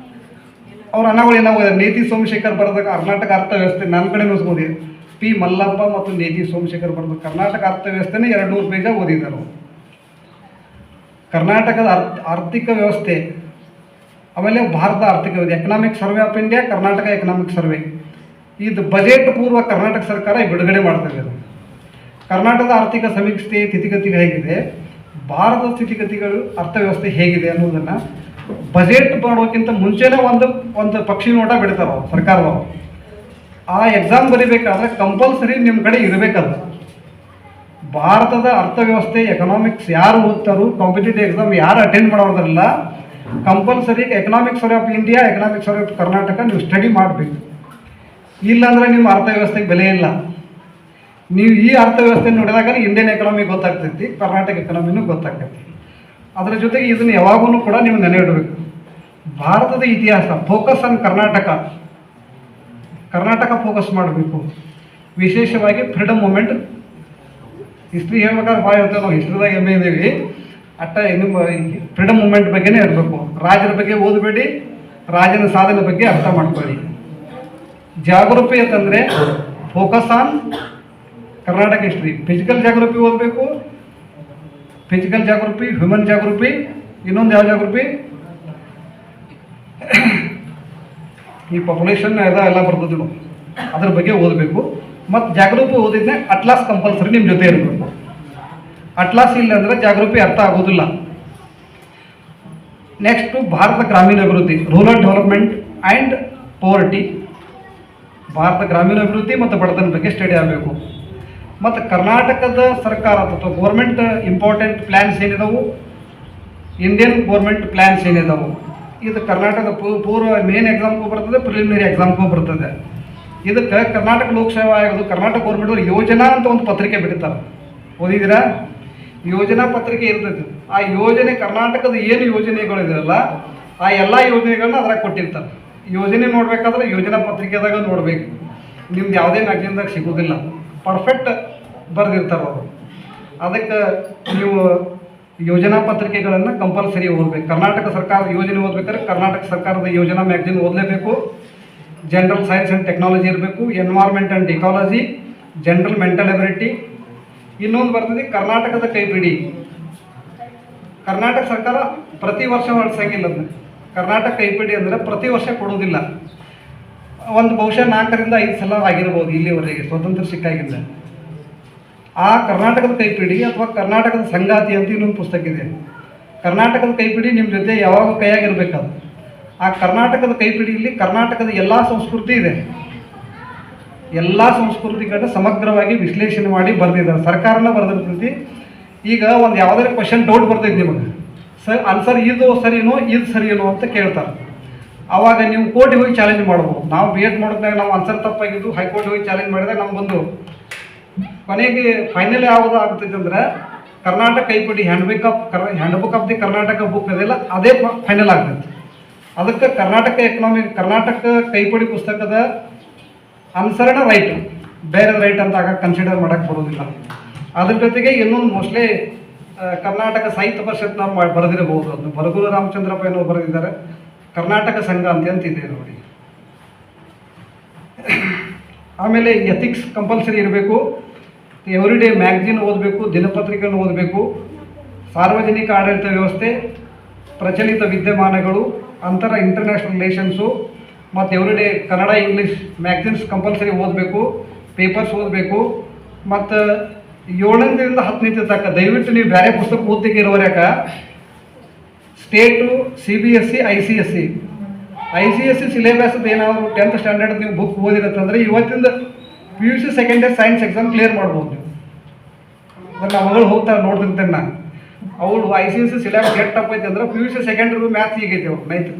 ಅವ್ರ ಅನ್ನಗಳು ಏನಾಗೋದಿದೆ, ನೇತಿ ಸೋಮಶೇಖರ್ ಬರೆದ ಕರ್ನಾಟಕ ಅರ್ಥವ್ಯವಸ್ಥೆ ನನ್ನ ಕಡೆ ಓದಿ, ಪಿ ಮಲ್ಲಪ್ಪ ಮತ್ತು ನೇತಿ ಸೋಮಶೇಖರ್ ಬರೆದ ಕರ್ನಾಟಕ ಅರ್ಥವ್ಯವಸ್ಥೆನೇ 200 ಪೇಜಾಗ ಓದಿದ್ದಾರೆ. ಕರ್ನಾಟಕದ ಆರ್ಥಿಕ ವ್ಯವಸ್ಥೆ, ಆಮೇಲೆ ಭಾರತ ಆರ್ಥಿಕ ವ್ಯವಸ್ಥೆ, economic survey of India, Karnataka economic survey, ಇದು ಬಜೆಟ್ ಪೂರ್ವ ಕರ್ನಾಟಕ ಸರ್ಕಾರ ಬಿಡುಗಡೆ ಮಾಡ್ತದೆ. ಕರ್ನಾಟಕದ ಆರ್ಥಿಕ ಸಮೀಕ್ಷೆ ಸ್ಥಿತಿಗತಿಗಳು ಹೇಗಿದೆ, ಭಾರತದ ಸ್ಥಿತಿಗತಿಗಳು ಅರ್ಥವ್ಯವಸ್ಥೆ ಹೇಗಿದೆ ಅನ್ನೋದನ್ನು ಬಜೆಟ್ ಮಾಡೋಕ್ಕಿಂತ ಮುಂಚೆನೇ ಒಂದು ಪಕ್ಷಿ ನೋಟ ಬಿಡ್ತಾರೆ ಅವ್ರು ಸರ್ಕಾರದವರು. ಆ ಎಕ್ಸಾಮ್ ಬರೀಬೇಕಾದ್ರೆ ಕಂಪಲ್ಸರಿ ನಿಮ್ಮ ಕಡೆ ಇರಬೇಕಲ್ಲ. ಭಾರತದ ಅರ್ಥವ್ಯವಸ್ಥೆ ಎಕನಾಮಿಕ್ಸ್ ಯಾರು ಓದ್ತಾರೋ, ಕಾಂಪಿಟೇಟಿವ್ ಎಕ್ಸಾಮ್ ಯಾರು ಅಟೆಂಡ್ ಮಾಡೋದ್ರಲ್ಲ, compulsory economic survey of India, economic survey of Karnataka ನೀವು ಸ್ಟಡಿ ಮಾಡಬೇಕು. ಇಲ್ಲಾಂದರೆ ನಿಮ್ಮ ಅರ್ಥವ್ಯವಸ್ಥೆಗೆ ಬೆಲೆ ಇಲ್ಲ. ನೀವು ಈ ಅರ್ಥವ್ಯವಸ್ಥೆ ನೋಡಿದಾಗ ಇಂಡಿಯನ್ ಎಕನಾಮಿ ಗೊತ್ತಾಗ್ತೈತಿ, ಕರ್ನಾಟಕ ಎಕನಾಮಿನೂ ಗೊತ್ತಾಗ್ತೈತಿ. ಅದರ ಜೊತೆಗೆ ಇದನ್ನು ಯಾವಾಗೂ ಕೂಡ ನೀವು ನೆನೆ ಇಡಬೇಕು. ಭಾರತದ ಇತಿಹಾಸ, ಫೋಕಸ್ ಆನ್ ಕರ್ನಾಟಕ ಫೋಕಸ್ ಮಾಡಬೇಕು. ವಿಶೇಷವಾಗಿ ಫ್ರೀಡಮ್ ಮೂಮೆಂಟ್, ಹಿಸ್ಟ್ರಿ ಹೇಳ್ಬೇಕಾದ್ರೆ ಭಾಳ ಇರ್ತೇವೆ ನಾವು, ಹಿಸ್ಟ್ರಿದಾಗ ಎಮ್ಮೆ ಇದ್ದೀವಿ, ಅಟ್ಟ ನಿಮ್ಮ ಫ್ರೀಡಮ್ ಮೂಮೆಂಟ್ ಬಗ್ಗೆನೇ ಇರಬೇಕು. ರಾಜರ ಬಗ್ಗೆ ಓದಬೇಡಿ, ರಾಜನ ಸಾಧನೆ ಬಗ್ಗೆ ಅರ್ಥ ಮಾಡ್ಕೊಳ್ಳಿ. ಜಾಗೃತಿ ಅಂತಂದರೆ focus on Karnataka history. Physical ಜಾಗೃತಿ ಓದಬೇಕು, ಫಿಸಿಕಲ್ ಜಾಗೃತಿ, ಹ್ಯೂಮನ್ ಜಾಗೃತಿ, ಇನ್ನೊಂದು ಯಾವ ಜಾಗೃತಿ, ಈ ಪಾಪ್ಯುಲೇಷನ್ ಎಲ್ಲ ಬರ್ತದೆ ನಾವು, ಅದ್ರ ಬಗ್ಗೆ ಓದಬೇಕು. ಮತ್ತು ಜಾಗೃತಿ ಓದಿದ್ರೆ ಅಟ್ಲಾಸ್ ಕಂಪಲ್ಸರಿ ನಿಮ್ಮ ಜೊತೆ ಇರಬೇಕು. ಅಟ್ಲಾಸ್ ಇಲ್ಲ ಅಂದರೆ ಜಾಗೃತಿ ಅರ್ಥ ಆಗೋದಿಲ್ಲ. ನೆಕ್ಸ್ಟು ಭಾರತ ಗ್ರಾಮೀಣ ಅಭಿವೃದ್ಧಿ, rural development and poverty. Bharat ಗ್ರಾಮೀಣ ಅಭಿವೃದ್ಧಿ ಮತ್ತು ಬಡತನ ಬಗ್ಗೆ ಸ್ಟಡಿ ಆಗಬೇಕು. ಮತ್ತು ಕರ್ನಾಟಕದ ಸರ್ಕಾರ ಅಥವಾ ಗೋರ್ಮೆಂಟ್ ಇಂಪಾರ್ಟೆಂಟ್ ಪ್ಲ್ಯಾನ್ಸ್ ಏನಿದಾವು, ಇಂಡಿಯನ್ ಗೋರ್ಮೆಂಟ್ ಪ್ಲ್ಯಾನ್ಸ್ ಏನಿದಾವು, ಇದು ಕರ್ನಾಟಕದ ಪೂರ್ವ ಮೇನ್ ಎಕ್ಸಾಮ್ಗೂ ಬರ್ತದೆ, ಪ್ರಿಲಿಮಿನರಿ ಎಕ್ಸಾಮ್ಗೂ ಬರ್ತದೆ. ಇದಕ್ಕೆ ಕರ್ನಾಟಕ ಲೋಕಸೇವಾ ಆಯೋಗದ ಕರ್ನಾಟಕ ಗೋರ್ಮೆಂಟ್ ಯೋಜನಾ ಅಂತ ಒಂದು ಪತ್ರಿಕೆ ಬಿಡ್ತಾರೆ, ಓದಿದ್ದೀರಾ? ಯೋಜನಾ ಪತ್ರಿಕೆ ಇರ್ತೈತಿ. ಆ ಯೋಜನೆ ಕರ್ನಾಟಕದ ಏನು ಯೋಜನೆಗಳಿದೆಯಲ್ಲ ಆ ಎಲ್ಲ ಯೋಜನೆಗಳನ್ನ ಅದ್ರಾಗ ಕೊಟ್ಟಿರ್ತಾರೆ. ಯೋಜನೆ ನೋಡಬೇಕಾದ್ರೆ ಯೋಜನಾ ಪತ್ರಿಕೆದಾಗ ನೋಡಬೇಕು. ನಿಮ್ದು ಯಾವುದೇ ಮ್ಯಾಗ್ಝಿನ್ದಾಗ ಸಿಗೋದಿಲ್ಲ, ಪರ್ಫೆಕ್ಟ್ ಬರೆದಿರ್ತಾರೆ ಅವರು. ಅದಕ್ಕೆ ನೀವು ಯೋಜನಾ ಪತ್ರಿಕೆಗಳನ್ನು ಕಂಪಲ್ಸರಿ ಓದಬೇಕು. ಕರ್ನಾಟಕ ಸರ್ಕಾರದ ಯೋಜನೆ ಓದಬೇಕಾದ್ರೆ ಕರ್ನಾಟಕ ಸರ್ಕಾರದ ಯೋಜನಾ ಮ್ಯಾಗ್ಝಿನ್ ಓದಲೇಬೇಕು. ಜನರಲ್ ಸೈನ್ಸ್ ಆ್ಯಂಡ್ ಟೆಕ್ನಾಲಜಿ ಇರಬೇಕು, environment and ecology, general mental ability. ಇನ್ನೊಂದು ಬರ್ತದೆ ಕರ್ನಾಟಕದ ಕೈಪಿಡಿ. ಕರ್ನಾಟಕ ಸರ್ಕಾರ ಪ್ರತಿ ವರ್ಷ ಹೊರಡ್ಸಂಗಿಲ್ಲ ಅದನ್ನ. ಕರ್ನಾಟಕ ಕೈಪಿಡಿ ಅಂದರೆ ಪ್ರತಿ ವರ್ಷ ಕೊಡೋದಿಲ್ಲ. ಒಂದು ಬಹುಶಃ 4 ರಿಂದ 5 ಸಲ ಆಗಿರ್ಬೋದು ಇಲ್ಲಿವರೆಗೆ ಸ್ವತಂತ್ರ ಸಿಕ್ಕಾಗಿಲ್ಲ. ಆ ಕರ್ನಾಟಕದ ಕೈಪಿಡಿ ಅಥವಾ ಕರ್ನಾಟಕದ ಸಂಗಾತಿ ಅಂತ ಇನ್ನೊಂದು ಪುಸ್ತಕ ಇದೆ. ಕರ್ನಾಟಕದ ಕೈಪಿಡಿ ನಿಮ್ಮ ಜೊತೆ ಯಾವಾಗ ಕೈಯಾಗಿರ್ಬೇಕದು. ಆ ಕರ್ನಾಟಕದ ಕೈಪಿಡಿಯಲ್ಲಿ ಕರ್ನಾಟಕದ ಎಲ್ಲ ಸಂಸ್ಕೃತಿ ಇದೆ. ಎಲ್ಲ ಸಂಸ್ಕೃತಿಗಳನ್ನ ಸಮಗ್ರವಾಗಿ ವಿಶ್ಲೇಷಣೆ ಮಾಡಿ ಬರೆದಿದ್ದಾರೆ. ಸರ್ಕಾರನ ಬರೆದಿರ್ತೈತಿ. ಈಗ ಒಂದು ಯಾವುದಾದ್ರು ಕ್ವಶನ್ ಡೌಟ್ ಬರ್ತೈತಿ ನಿಮಗೆ, ಸರ್ ಆನ್ಸರ್ ಇದು ಸರಿನೋ ಇದು ಸರಿನೋ ಅಂತ ಕೇಳ್ತಾರೆ. ಆವಾಗ ನೀವು ಕೋರ್ಟಿಗೆ ಹೋಗಿ ಚಾಲೆಂಜ್ ಮಾಡ್ಬೋದು. ನಾವು ಬಿ ಎಡ್ ಮಾಡೋದಾಗ ನಾವು ಆನ್ಸರ್ ತಪ್ಪಾಗಿದ್ದು ಹೈಕೋರ್ಟಿಗೆ ಹೋಗಿ ಚಾಲೆಂಜ್ ಮಾಡಿದಾಗ ನಮ್ಗೆ ಬಂದು ಕೊನೆಗೆ ಫೈನಲ್ ಯಾವುದು ಆಗ್ತೈತೆ ಅಂದರೆ ಕರ್ನಾಟಕ ಕೈಪಿಡಿ handbook of the Karnataka book ಅದೆಲ್ಲ ಅದೇ ಫೈನಲ್ ಆಗ್ತೈತೆ. ಅದಕ್ಕೆ ಕರ್ನಾಟಕ ಕೈಪಿಡಿ ಪುಸ್ತಕದ ಅನುಸರಣ ರೈಟ್, ಬೇರೆ ರೈಟ್ ಅಂತ ಆಗ ಕನ್ಸಿಡರ್ ಮಾಡೋಕ್ಕೆ ಬರೋದಿಲ್ಲ. ಅದ್ರ ಜೊತೆಗೆ ಇನ್ನೊಂದು ಮೋಸ್ಟ್ಲಿ ಕರ್ನಾಟಕ ಸಾಹಿತ್ಯ ಪರಿಷತ್ ನಾವು ಬರೆದಿರಬಹುದು. ಅದನ್ನು ಬರಗೂರು ರಾಮಚಂದ್ರಪ್ಪ ಏನೋ ಬರೆದಿದ್ದಾರೆ, ಕರ್ನಾಟಕ ಸಂಘ ಅಂತಿದೆ ನೋಡಿ. ಆಮೇಲೆ ಎಥಿಕ್ಸ್ ಕಂಪಲ್ಸರಿ ಇರಬೇಕು. ಎವ್ರಿ ಡೇ ಮ್ಯಾಗ್ಝಿನ್ ಓದಬೇಕು, ದಿನಪತ್ರಿಕೆಯನ್ನು ಓದಬೇಕು. ಸಾರ್ವಜನಿಕ ಆಡಳಿತ ವ್ಯವಸ್ಥೆ, ಪ್ರಚಲಿತ ವಿದ್ಯಮಾನಗಳು, ಇಂಟರ್ನ್ಯಾಷನಲ್ ರಿಲೇಷನ್ಸು, ಮತ್ತು every day Kannada English magazines compulsory ಓದಬೇಕು, ಪೇಪರ್ಸ್ ಓದಬೇಕು. ಮತ್ತು 7ರಿಂದ 10ನೇ ತನಕ ದಯವಿಟ್ಟು ನೀವು ಬೇರೆ ಪುಸ್ತಕ ಓದ್ತಿಗೆ ಇರೋರ್ಯಾಕ ಸ್ಟೇಟು, CBSE, ICSE ಸಿಲೆಬಸ್ ಏನಾದರೂ 10th ಸ್ಟ್ಯಾಂಡರ್ಡ್ ನೀವು ಬುಕ್ ಓದಿರತ್ತಂದರೆ ಇವತ್ತಿಂದ PUC second year science exam clear ಮಾಡ್ಬೋದು ನೀವು. ನಮ್ಮ ಮಗಳು ಹೋಗ್ತಾರೆ ನೋಡ್ತಿರ್ತೇನೆ ನಾನು, ಅವಳು ICSE ಸಿಲೆಬಸ್ ಟಫ್ ಐತೆ ಅಂದ್ರೆ PUC ಸೆಕೆಂಡ್ ಇಯರ್ ಮ್ಯಾಥ್ಸ್ ಈಗೈತೆ ಅವ್ರು 9th.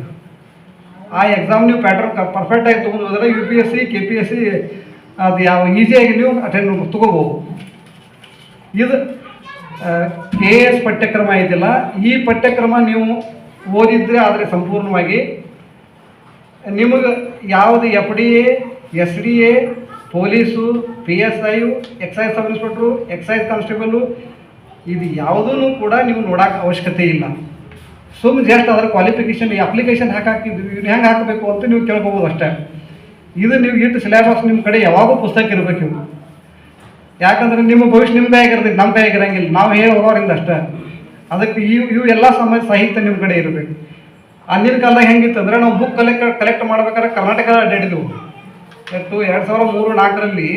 ಆ ಎಕ್ಸಾಮ್ ನೀವು ಪ್ಯಾಟರ್ನ್ ಪರ್ಫೆಕ್ಟಾಗಿ ತೊಗೊಂಡು ಹೋದರೆ UPSC, KPSC ಅದು ಯಾವ ಈಸಿಯಾಗಿ ನೀವು ಅಟೆಂಡ್ ತೊಗೋಬೋದು. ಇದು KS ಪಠ್ಯಕ್ರಮ ಇದೆಯಲ್ಲ, ಈ ಪಠ್ಯಕ್ರಮ ನೀವು ಓದಿದ್ರೆ ಆದರೆ ಸಂಪೂರ್ಣವಾಗಿ ನಿಮಗೆ ಯಾವುದು FDA, SDA, police, PSI, excise sub inspector, excise constable, ಇದು ಯಾವುದೂ ಕೂಡ ನೀವು ನೋಡೋಕೆ ಅವಶ್ಯಕತೆ ಇಲ್ಲ. ಸುಮ್ಮನೆ ಜಸ್ಟ್ ಅದರ ಕ್ವಾಲಿಫಿಕೇಷನ್ ಅಪ್ಲಿಕೇಶನ್ ಹಾಕಿದ್ವಿ ಹೆಂಗೆ ಹಾಕಬೇಕು ಅಂತ ನೀವು ಕೇಳ್ಕೊಬೋದು ಅಷ್ಟೇ. ಇದು ನೀವು ಇಟ್ಟು ಸಿಲೆಬಸ್ ನಿಮ್ಮ ಕಡೆ ಯಾವಾಗೂ ಪುಸ್ತಕ ಇರಬೇಕು ಇವು. ಯಾಕಂದ್ರೆ ನಿಮ್ಮ ಭವಿಷ್ಯ ನಿಮ್ಮ ಕೈಯಾಗ ಇರ್ತೈತೆ, ನಮ್ಮ ಕೈಯಾಗ ಇರಂಗಿಲ್ಲ, ನಾವು ಹೇಳಿ ಹೋಗೋರಿಂದ ಅಷ್ಟೇ. ಅದಕ್ಕೆ ಇವು ಎಲ್ಲ ಸಾಹಿತ್ಯ ನಿಮ್ಮ ಕಡೆ ಇರಬೇಕು. ಅಂದಿನ ಕಾಲದಾಗ ಹೆಂಗಿತ್ತು ಅಂದ್ರೆ ನಾವು ಬುಕ್ ಕಲೆಕ್ಟ್ ಮಾಡ್ಬೇಕಾದ್ರೆ ಕರ್ನಾಟಕ ಅಡ್ಡಾಡಿದೆವು. 2003-4ರಲ್ಲಿ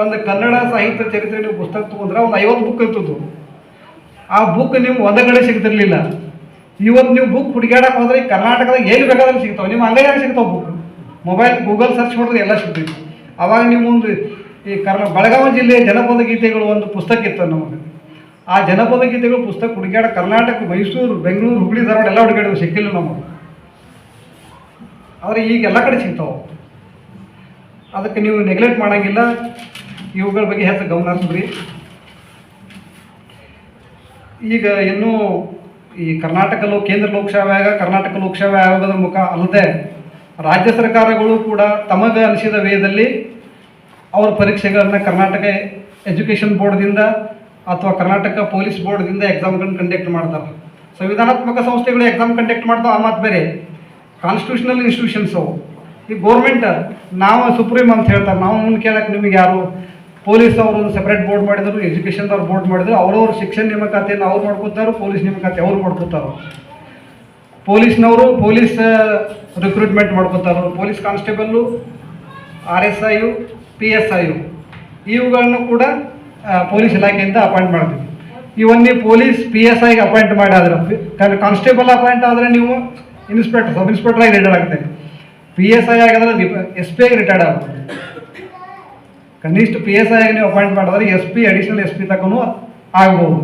ಒಂದು ಕನ್ನಡ ಸಾಹಿತ್ಯ ಚರಿತ್ರೆ ನೀವು ಪುಸ್ತಕ ತೊಗೊಂಡ್ರೆ ಒಂದು 50 ಬುಕ್ ಇರ್ತದ್ದು. ಆ ಬುಕ್ ನೀವು ಒಂದೇ ಕಡೆ ಸಿಗ್ತಿರ್ಲಿಲ್ಲ. ಇವತ್ತು ನೀವು ಬುಕ್ ಹುಡುಗಾಡಕ್ಕೆ ಹೋದ್ರೆ ಕರ್ನಾಟಕದಾಗ ಎಲ್ಲಿ ಬೇಕಾದ್ರೆ ಸಿಗ್ತಾವೆ, ನಿಮ್ಮ ಅಂಗಡಿಯಾಗ ಸಿಗ್ತಾವೆ ಬುಕ್. ಮೊಬೈಲ್ ಗೂಗಲ್ ಸರ್ಚ್ ಮಾಡಿದ್ರೆ ಎಲ್ಲ ಸಿಗ್ತೈತಿ. ಅವಾಗ ನೀವು ಒಂದು ಈ ಬೆಳಗಾವಿ ಜಿಲ್ಲೆಯ ಜನಪದ ಗೀತೆಗಳು ಒಂದು ಪುಸ್ತಕ ಇತ್ತು ನಮಗೆ. ಆ ಜನಪದ ಗೀತೆಗಳು ಪುಸ್ತಕ ಹುಡುಗಾಡ ಕರ್ನಾಟಕ, ಮೈಸೂರು, ಬೆಂಗಳೂರು, ಹುಬ್ಬಳ್ಳಿ, ಧಾರವಾಡ ಎಲ್ಲ ಹುಡುಗಾಡಿದ್ರು, ಸಿಕ್ಕಿಲ್ಲ ನಮಗೆ. ಆದರೆ ಈಗ ಎಲ್ಲ ಕಡೆ ಸಿಗ್ತಾವೆ. ಅದಕ್ಕೆ ನೀವು ನೆಗ್ಲೆಕ್ಟ್ ಮಾಡೋಂಗಿಲ್ಲ. ಇವುಗಳ ಬಗ್ಗೆ ಹೆಚ್ಚು ಗಮನ ಹರಿಸ್ರಿ. ಈಗ ಇನ್ನೂ ಈ ಕೇಂದ್ರ ಲೋಕಸೇವಾ ಆಯೋಗ, ಕರ್ನಾಟಕ ಲೋಕಸೇವಾ ಆಯೋಗದ ಮುಖ ಅಲ್ಲದೆ ರಾಜ್ಯ ಸರ್ಕಾರಗಳು ಕೂಡ ತಮಗೆ ಅನಿಸಿದ ವೇದಲ್ಲಿ ಅವರ ಪರೀಕ್ಷೆಗಳನ್ನು ಕರ್ನಾಟಕ ಎಜುಕೇಷನ್ ಬೋರ್ಡ್ದಿಂದ ಅಥವಾ ಕರ್ನಾಟಕ ಪೊಲೀಸ್ ಬೋರ್ಡ್ದಿಂದ ಎಕ್ಸಾಮ್ಗಳನ್ನ ಕಂಡಕ್ಟ್ ಮಾಡ್ತಾರೆ. ಸಂವಿಧಾನಾತ್ಮಕ ಸಂಸ್ಥೆಗಳು ಎಕ್ಸಾಮ್ ಕಂಡಕ್ಟ್ ಮಾಡ್ತಾವೆ, ಆ ಮಾತು ಬೇರೆ. ಕಾನ್ಸ್ಟಿಟ್ಯೂಷನಲ್ ಇನ್ಸ್ಟಿಟ್ಯೂಷನ್ಸ್ ಅವು. ಈ ಗೋರ್ಮೆಂಟ್ ನಾವು ಸುಪ್ರೀಂ ಅಂತ ಹೇಳ್ತಾರೆ. ನಾವು ಮುಂದೆ ಕೇಳಕ್ಕೆ ನಿಮಗೆ ಯಾರು? ಪೊಲೀಸ್ ಅವರು ಒಂದು ಸೆಪ್ರೇಟ್ ಬೋರ್ಡ್ ಮಾಡಿದರು, ಎಜುಕೇಷನ್ದವ್ರು ಬೋರ್ಡ್ ಮಾಡಿದ್ರು. ಅವ್ರವ್ರ ಶಿಕ್ಷಣ ನೇಮಕಾತಿಯನ್ನು ಅವ್ರು ಮಾಡ್ಕೋತಾರೋ, ಪೊಲೀಸ್ ನೇಮಕಾತಿ ಅವ್ರು ಮಾಡ್ಕೋತಾರೋ. ಪೊಲೀಸ್ನವರು ಪೊಲೀಸ್ ರಿಕ್ರೂಟ್ಮೆಂಟ್ ಮಾಡ್ಕೋತಾರೋ, ಪೊಲೀಸ್ ಕಾನ್ಸ್ಟೇಬಲ್ಲು, RSI, PSI ಇವುಗಳನ್ನು ಕೂಡ ಪೊಲೀಸ್ ಇಲಾಖೆಯಿಂದ ಅಪಾಯಿಂಟ್ ಮಾಡ್ತೀವಿ. ಇವನ್ನೇ ಪೊಲೀಸ್ PSIಗೆ ಅಪಾಯಿಂಟ್ ಮಾಡಿ ಆದ್ರೆ, ಕಾನ್ಸ್ಟೇಬಲ್ ಅಪಾಯಿಂಟ್ ಆದರೆ ನೀವು ಇನ್ಸ್ಪೆಕ್ಟರ್, ಸಬ್ ಇನ್ಸ್ಪೆಕ್ಟರ್ ಆಗಿ ರಿಟೈರ್ಡ್ ಆಗ್ತೇವೆ. PSI ಆಗಿದ್ರೆ SP ಆಗಿ ರಿಟೈರ್ಡ್ ಆಗುತ್ತೆ. ಕನಿಷ್ಠ PSI ಆಗಿ ನೀವು ಅಪಾಯಿಂಟ್ ಮಾಡಿದ್ರೆ SP, ಅಡಿಷನಲ್ SP ತಕ್ಕೂ ಆಗ್ಬೋದು.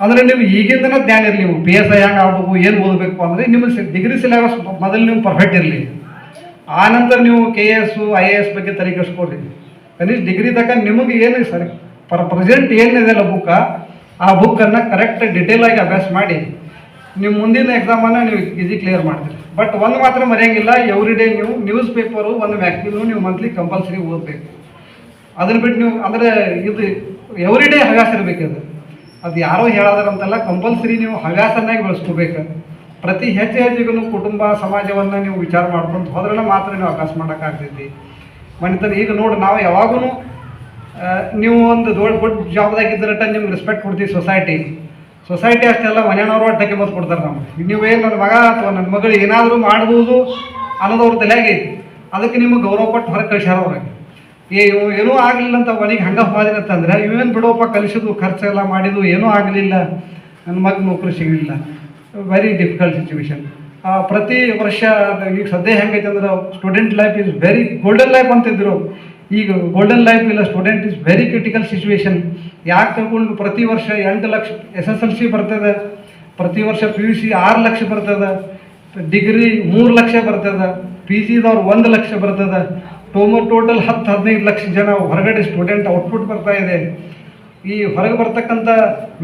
ಅಂದರೆ ನೀವು ಈಗಿಂದನೇ ಜ್ಞಾನ ಇರಲಿ. ನೀವು PSI ಹೆಂಗೆ ಆಗ್ಬೇಕು, ಏನು ಓದಬೇಕು ಅಂದರೆ ನಿಮ್ಮ ಡಿಗ್ರಿ ಸಿಲೆಬಸ್ ಮೊದಲು ನೀವು ಪರ್ಫೆಕ್ಟ್ ಇರಲಿ. ಆನಂತರ ನೀವು KS, IAS ಬಗ್ಗೆ ತಲೆ ಕೆಡಿಸ್ಕೊಡ್ರಿ. ಕನಿಷ್ಠ ಡಿಗ್ರಿ ತಕ್ಕ ನಿಮಗೆ ಏನು ಸರಿ ಪ್ರೆಸೆಂಟ್ ಏನಿದೆಯಲ್ಲ ಬುಕ್ಕ, ಆ ಬುಕ್ಕನ್ನು ಕರೆಕ್ಟ್ ಡಿಟೇಲಾಗಿ ಅಭ್ಯಾಸ ಮಾಡಿ ನಿಮ್ಮ ಮುಂದಿನ ಎಕ್ಸಾಮನ್ನು ನೀವು ಈಸಿ ಕ್ಲಿಯರ್ ಮಾಡ್ತೀರಿ. ಬಟ್ ಒಂದು ಮಾತ್ರ ಮರೆಯೋಂಗಿಲ್ಲ, ಎವ್ರಿ ಡೇ ನೀವು ನ್ಯೂಸ್ ಪೇಪರು ಒಂದು ಮ್ಯಾಗ್ಝಿನು ನೀವು ಮಂತ್ಲಿ ಕಂಪಲ್ಸರಿ ಓದಬೇಕು. ಅದನ್ನು ಬಿಟ್ಟು ನೀವು ಅಂದರೆ ಇದು ಎವ್ರಿ ಡೇ ಹವ್ಯಾಸ ಇರಬೇಕದು. ಅದು ಯಾರೋ ಹೇಳೋದ್ರಂತಲ್ಲ, ಕಂಪಲ್ಸರಿ ನೀವು ಹವ್ಯಾಸನ್ನಾಗಿ ಬೆಳೆಸ್ಕೋಬೇಕು. ಪ್ರತಿ ಹೆಜ್ಜೆಗೂ ಕುಟುಂಬ ಸಮಾಜವನ್ನು ನೀವು ವಿಚಾರ ಮಾಡ್ಕೊಂಡು ಹೋದ್ರೆ ಮಾತ್ರ ನೀವು ಅಭ್ಯಾಸ ಮಾಡೋಕ್ಕಾಗ್ತೈತಿ. ಮನಿತನ ಈಗ ನೋಡಿ, ನಾವು ಯಾವಾಗೂ ನೀವು ಒಂದು ದೊಡ್ಡ ಜಾಬ್ದಾಗಿದ್ದರಟ ನಿಮ್ಗೆ ರೆಸ್ಪೆಕ್ಟ್ ಕೊಡ್ತೀವಿ. ಸೊಸೈಟಿ ಅಷ್ಟೆಲ್ಲ ಮನೆಯವರು ಅಟ್ಟಕ್ಕೆ ಬಂದು ಕೊಡ್ತಾರೆ ನಮಗೆ. ನೀವೇನು ನನ್ನ ಮಗ ಅಥವಾ ನನ್ನ ಮಗಳು ಏನಾದರೂ ಮಾಡ್ಬೋದು ಅನ್ನೋದು ಅವ್ರ ತಲೆಯಾಗೈತಿ. ಅದಕ್ಕೆ ನಿಮಗೆ ಗೌರವ ಕೊಟ್ಟು ಹೊರಗೆ ಕಳಿಸ್ಯಾರ ಅವ್ರಿಗೆ. ಏನೂ ಆಗಲಿಲ್ಲ ಅಂತ ಮನೆಗೆ ಹಂಗೆ ಹೋದಿರತ್ತಂದ್ರೆ ಇವೇನು ಬಿಡೋಪ್ಪ, ಕಲಿಸೋದು ಖರ್ಚೆಲ್ಲ ಮಾಡಿದ್ದು ಏನೂ ಆಗಲಿಲ್ಲ, ನನ್ನ ಮಗ ನೌಕರಿ ಸಿಗಲಿಲ್ಲ. Very difficult situation. ಪ್ರತಿ ವರ್ಷ ಈಗ ಸದ್ಯ ಹೆಂಗೈತೆ ಅಂದ್ರೆ student life is very golden life ಅಂತಿದ್ರು. ಈಗ ಗೋಲ್ಡನ್ ಲೈಫ್ ಇಲ್ಲ, student is very critical situation. ಯಾಕೆ ತಿಳ್ಕೊಂಡು ಪ್ರತಿ ವರ್ಷ 8 ಲಕ್ಷ SSLC ಬರ್ತದೆ, ಪ್ರತಿ ವರ್ಷ PUC 6 ಲಕ್ಷ ಬರ್ತದೆ, ಡಿಗ್ರಿ 3 ಲಕ್ಷ ಬರ್ತದೆ, PGದವ್ರು 1 ಲಕ್ಷ ಬರ್ತದೆ. ಟೋಟಲ್ 10-15 ಲಕ್ಷ ಜನ ಹೊರಗಡೆ ಸ್ಟೂಡೆಂಟ್ ಔಟ್ಪುಟ್ ಬರ್ತಾ ಇದೆ. ಈ ಹೊರಗೆ ಬರ್ತಕ್ಕಂಥ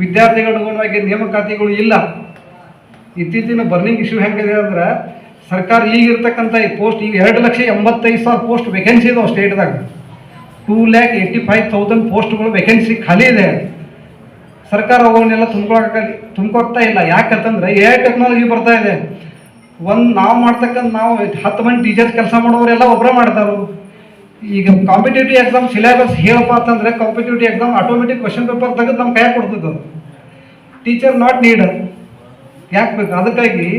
ವಿದ್ಯಾರ್ಥಿಗಳ ಅನುಗುಣವಾಗಿ ನೇಮಕಾತಿಗಳು ಇಲ್ಲ. ಇತ್ತೀಚಿನ ಬರ್ನಿಂಗ್ ಇಶ್ಯೂ ಹೆಂಗಿದೆ ಅಂದ್ರೆ, ಸರ್ಕಾರ ಈಗಿರ್ತಕ್ಕಂಥ ಈ ಪೋಸ್ಟ್ ಈಗ 2,85,000 ಪೋಸ್ಟ್ ವೇಕೆನ್ಸಿ ಇದಾವೆ ಸ್ಟೇಟ್ದಾಗ. 2,85,000 ಪೋಸ್ಟ್ಗಳು ವೇಕೆನ್ಸಿ ಖಾಲಿ ಇದೆ. ಸರ್ಕಾರ ಅವನ್ನೆಲ್ಲ ತುಂಬ್ಕೋಗ್ತಾ ಇಲ್ಲ. ಯಾಕಂತಂದ್ರೆ AI ಟೆಕ್ನಾಲಜಿ ಬರ್ತಾ ಇದೆ. ನಾವು ಮಾಡ್ತಕ್ಕಂಥ ನಾವು 10 ಮಂದಿ ಟೀಚರ್ಸ್ ಕೆಲಸ ಮಾಡೋರೆಲ್ಲ ಒಬ್ಬರೇ ಮಾಡ್ತಾರೆ. ಈಗ ಕಾಂಪಿಟೇಟಿವ್ ಎಕ್ಸಾಮ್ ಸಿಲೆಬಸ್ ಹೇಳಪ್ಪ ಅಂತಂದರೆ competitive exam automatic question paper ತೆಗೆದು ನಮ್ಮ ಕೈಯಾಗ ಕೊಡ್ತದೆ. Teacher not need. ಯಾಕೆ ಬೇಕು? ಅದಕ್ಕಾಗಿ